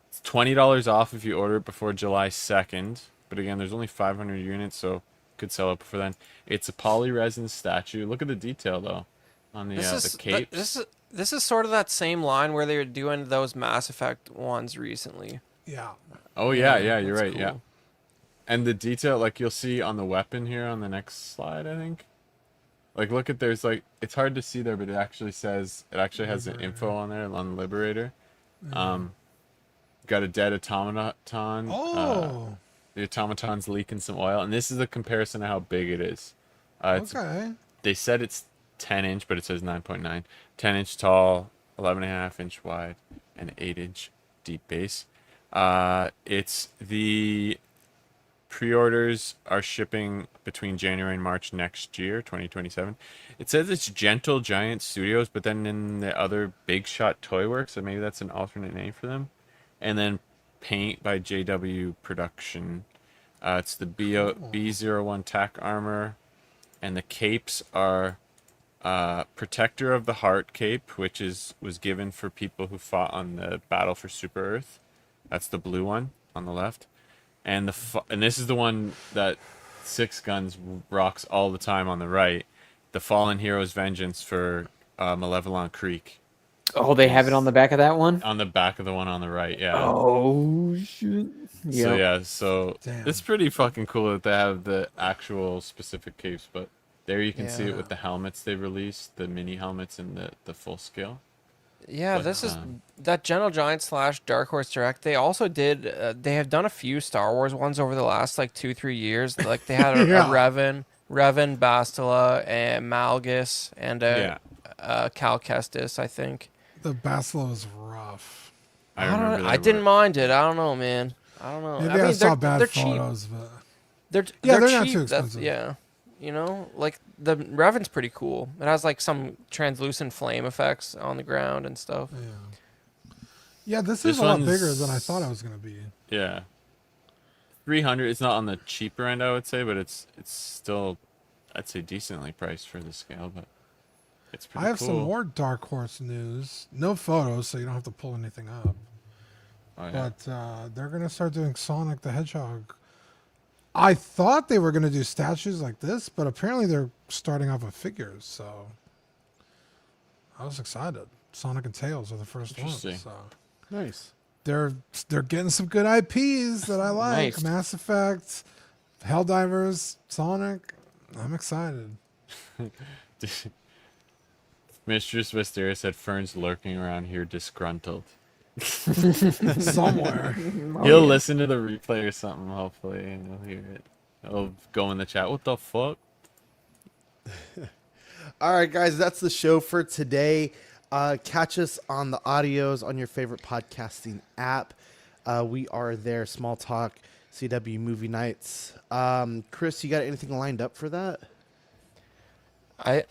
It's $20 off if you order it before July 2nd. But again, there's only 500 units, so could sell it before then. It's a polyresin statue. Look at the detail though on the capes. This is sort of that same line where they were doing those Mass Effect ones recently. Yeah. Oh yeah, you're That's right. Yeah. cool. And the detail, like you'll see on the weapon here on the next slide, I think. Like look at there's like it's hard to see there, but it actually has an info on there on Liberator. Got a dead automaton. Oh. The automaton's leaking some oil, and this is a comparison of how big it is. It's, Okay. they said it's 10-inch, but it says 9.9. 10-inch tall, 11.5-inch wide, and 8-inch deep base. It's the pre-orders are shipping between January and March next year, 2027. It says it's Gentle Giant Studios, but then in the other Big Shot Toy Works, so maybe that's an alternate name for them. And then Paint by JW Production. It's the B01 tack armor, and the capes are Protector of the Heart cape, which was given for people who fought on the Battle for Super Earth. That's the blue one on the left, and and this is the one that Six Guns rocks all the time on the right. The Fallen Heroes Vengeance for Malevelon Creek. Oh, they have it on the back of that one. On the back of the one on the right, yeah. Oh shit! So Yeah. yeah, so Damn. it's pretty fucking cool that they have the actual specific capes, but there you can see it Yeah. with the helmets they released, the mini helmets and the full scale. Yeah, But, this is that Gentle Giant / Dark Horse Direct. They also did. They have done a few Star Wars ones over the last like 2-3 years. Like they had a Yeah. Revan, Bastila, and Malgus, and Cal Kestis, I think. The Basilo is rough. I remember I they didn't were- mind it. I don't know, man. I don't know. Maybe I, mean, saw bad they're cheap. photos, but They're Yeah, they're they're not cheap. too That's- expensive. yeah, you know, like the Revan's pretty cool. It has like some translucent flame effects on the ground and stuff. yeah, this This is a lot one's- bigger than I thought it was gonna be. Yeah. 300. It's not on the cheaper end, I would say, but it's still, I'd say, decently priced for the scale. But it's pretty I have cool. some more Dark Horse news. No photos, so you don't have to pull anything up. Oh, yeah. But they're gonna start doing Sonic the Hedgehog. I thought they were gonna do statues like this, but apparently they're starting off with figures. So I was excited. Sonic and Tails are the first ones. Interesting. So Nice. they're getting some good IPs that I like. Nice. Mass Effect, Helldivers, Sonic. I'm excited. Mistress Wisteria said Fern's lurking around here disgruntled. somewhere. Oh, He'll yeah. listen to the replay or something, hopefully, and he'll hear it. He'll go in the chat. What the fuck? All right, guys, that's the show for today. Catch us on the audios on your favorite podcasting app. We are there. Small Talk, CW Movie Nights. Chris, you got anything lined up for that? I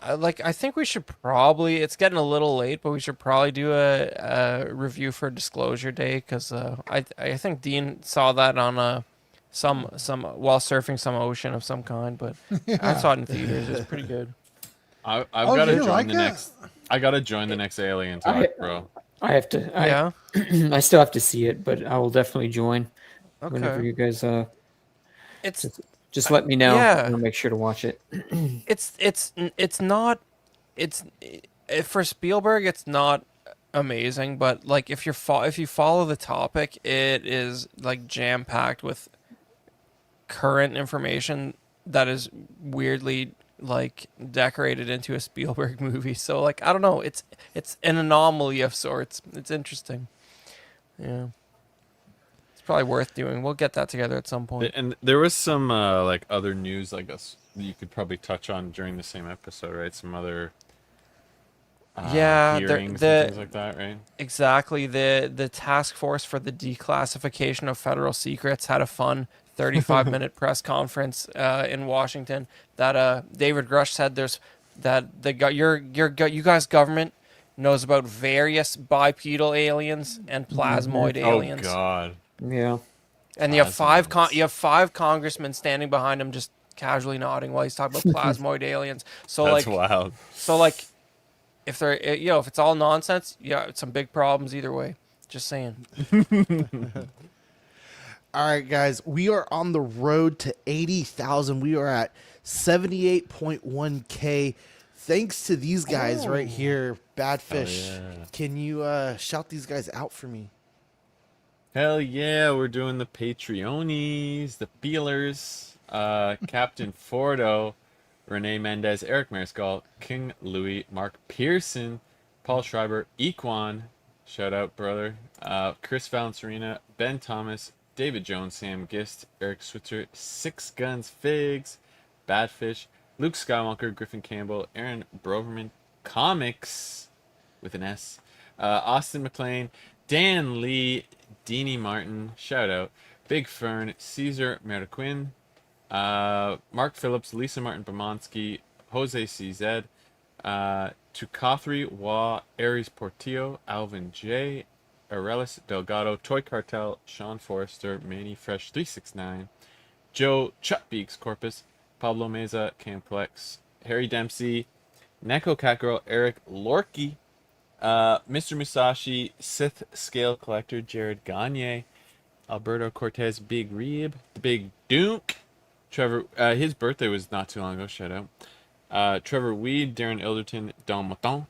think we should probably. It's getting a little late, but we should probably do a review for Disclosure Day because I think Dean saw that on some while surfing some ocean of some kind, but I saw it in theaters. It was pretty good. I've Oh, got to you join like the it? next. I gotta join the next Alien Talk, I bro. I have to. Yeah. I still have to see it, but I will definitely join whenever Okay. you guys It's just let me know. yeah. I'll make sure to watch it. It's not it's for Spielberg it's not amazing, but like if if you follow the topic, it is like jam packed with current information that is weirdly like decorated into a Spielberg movie. So like I don't know, it's an anomaly of sorts. It's interesting. Yeah. It's probably worth doing. We'll get that together at some point. And there was some like other news, I guess, that you could probably touch on during the same episode, right? Some other Yeah, hearings and things like that, right? exactly. The task force for the declassification of federal secrets had a fun 35-minute press conference in Washington that David Grush said there's that you guys government knows about various bipedal aliens and plasmoid aliens. Oh God. Yeah. And you have five congressmen standing behind him just casually nodding while he's talking about plasmoid aliens. So That's like wild. if they're if it's all nonsense, yeah, it's some big problems either way. Just saying. All right, guys, we are on the road to 80,000. We are at 78.1K. Thanks to these guys right here, Badfish. yeah. Can you shout these guys out for me? Hell yeah, we're doing the Patreonies, the Feelers, Captain Fordo, Renee Mendez, Eric Mariscal, King Louis, Mark Pearson, Paul Schreiber, Equan, shout out brother, Chris Valencerina, Ben Thomas, David Jones, Sam Gist, Eric Switzer, Six Guns Figs, Badfish, Luke Skywalker, Griffin Campbell, Aaron Broverman, Comics with an S, Austin McLean, Dan Lee, Deanie Martin, shout out, Big Fern, Caesar Meriquin, Mark Phillips, Lisa Martin Bomonsky, Jose CZ, Tukathri Wa, Aries Portillo, Alvin J, Arelis Delgado, Toy Cartel, Sean Forrester, Manny Fresh 369, Joe Chutbeaks Corpus, Pablo Meza, Camplex, Harry Dempsey, Neko Catgirl, Eric Lorky, Mr. Musashi, Sith Scale Collector, Jared Gagne, Alberto Cortez, Big Reeb, The Big Duke, Trevor, his birthday was not too long ago, shout out. Trevor Weed, Darren Ilderton, Don Maton,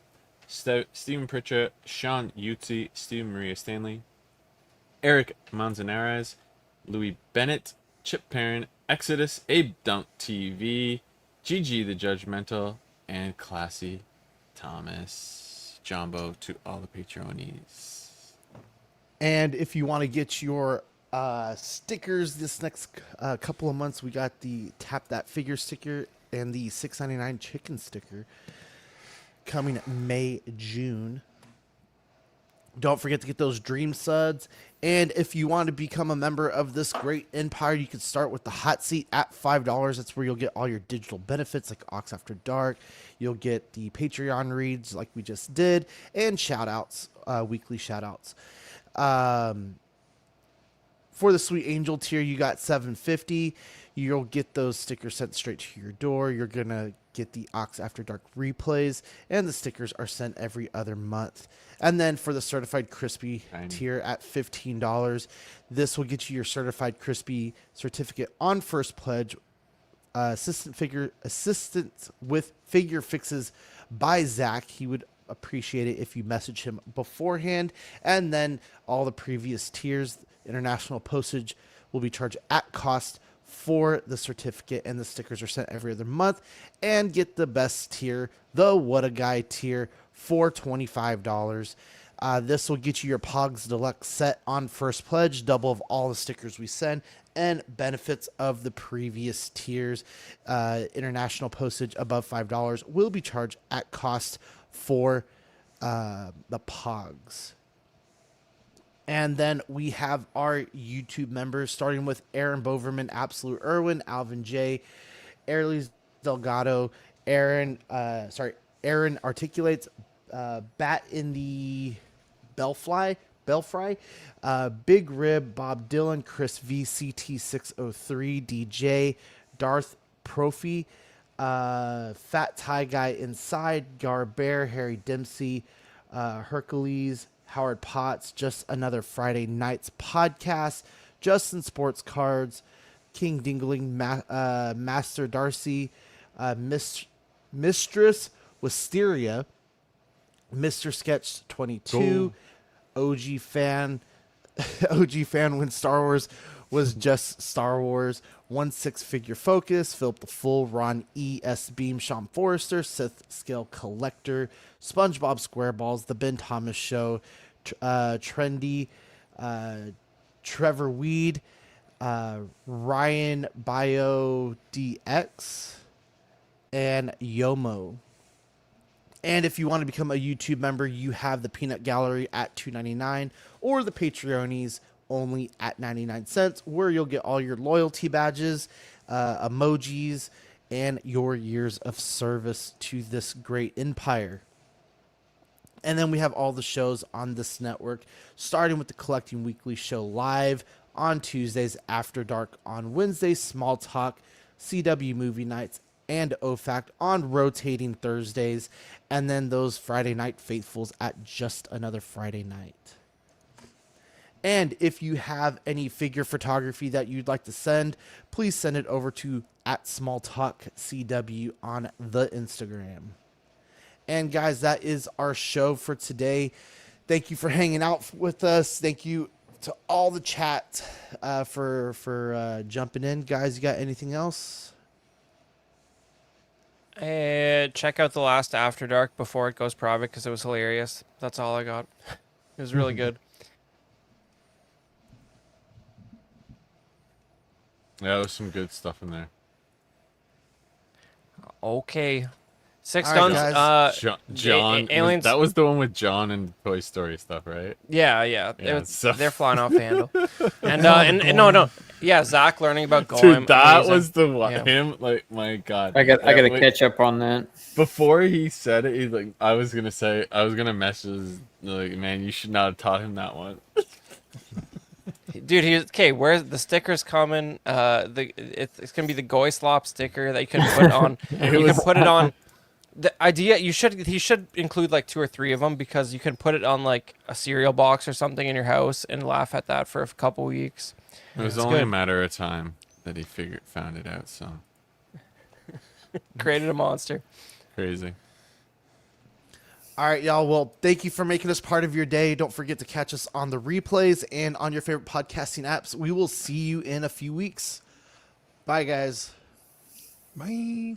Stephen Pritchett, Sean Yutzi, Stephen Maria Stanley, Eric Manzanares, Louis Bennett, Chip Perrin, Exodus, Abe Dunk TV, GG the Judgmental, and Classy Thomas. Jumbo to all the Patreonies. And if you want to get your stickers this next couple of months, we got the Tap That Figure sticker and the $6.99 chicken sticker coming May, June. Don't forget to get those Dream Suds. And if you want to become a member of this great empire, you can start with the hot seat at $5. That's where you'll get all your digital benefits like Ox After Dark. You'll get the Patreon reads like we just did, and shout outs, weekly shout outs. For the Sweet Angel tier, you got $7.50. You'll get those stickers sent straight to your door. You're going to get the Ox After Dark replays, and the stickers are sent every other month. And then for the Certified Crispy tier at $15, this will get you your Certified Crispy certificate on first pledge, assistance with figure fixes by Zach. He would appreciate it if you message him beforehand. And then all the previous tiers, international postage will be charged at cost for the certificate, and the stickers are sent every other month. And get the best tier, the What a Guy tier, for $25. This will get you your Pogs Deluxe set on first pledge, double of all the stickers we send, and benefits of the previous tiers. International postage above $5 will be charged at cost for the Pogs. And then we have our YouTube members, starting with Aaron Boverman, Absolute Irwin, Alvin J, Airlys Delgado, Aaron Articulates, Bat in the Belfry, Big Rib, Bob Dylan, Chris V, CT603, DJ, Darth Profi, Fat Tie Guy Inside, Gar Bear, Harry Dempsey, Hercules, Howard Potts, Just Another Friday Nights Podcast, Justin Sports Cards, King Dingling, Master Darcy, Mistress Wisteria, Mr. Sketch 22, OG fan when Star Wars was just Star Wars, 1/6 Figure Focus, Philip the Fool, Ron E. S. Beam, Sean Forrester, Sith Scale Collector, SpongeBob SquareBalls, The Ben Thomas Show, Trendy, Trevor Weed, Ryan Bio DX, and Yomo. And if you want to become a YouTube member, you have the Peanut Gallery at $2.99 or the Patreonies only at 99 cents, where you'll get all your loyalty badges, emojis, and your years of service to this great empire. And then we have all the shows on this network, starting with the Collecting Weekly show live on Tuesdays, After Dark on Wednesdays, Small Talk, CW Movie Nights, and OFACT on rotating Thursdays, and then those Friday Night Faithfuls at Just Another Friday Night. And if you have any figure photography that you'd like to send, please send it over to @SmallTalkCW on the Instagram. And guys, that is our show for today. Thank you for hanging out with us. Thank you to all the chat for jumping in. Guys, you got anything else? Check out the last After Dark before it goes private because it was hilarious. That's all I got. It was really good. Yeah, there was some good stuff in there. Okay. Six All right, Guns. guys. John, aliens. that was the one with John and Toy Story stuff, right? Yeah. Yeah, They're flying off the handle. And no. Yeah, Zach learning about Golem. Dude, that amazing. was the one. Yeah. Him, like, my God. I got to Wait, catch up on that. Before he said it, he's like, I was gonna message, like, man, you should not have taught him that one. Dude, okay. Where's the stickers coming? It's gonna be the Goy Slop sticker that you can put on. You can put it on. The idea he should include like 2 or 3 of them because you can put it on like a cereal box or something in your house and laugh at that for a couple weeks. It was It's only good. a matter of time that he found it out. So Created a monster. crazy. All right, y'all. Well, thank you for making us part of your day. Don't forget to catch us on the replays and on your favorite podcasting apps. We will see you in a few weeks. Bye, guys. Bye.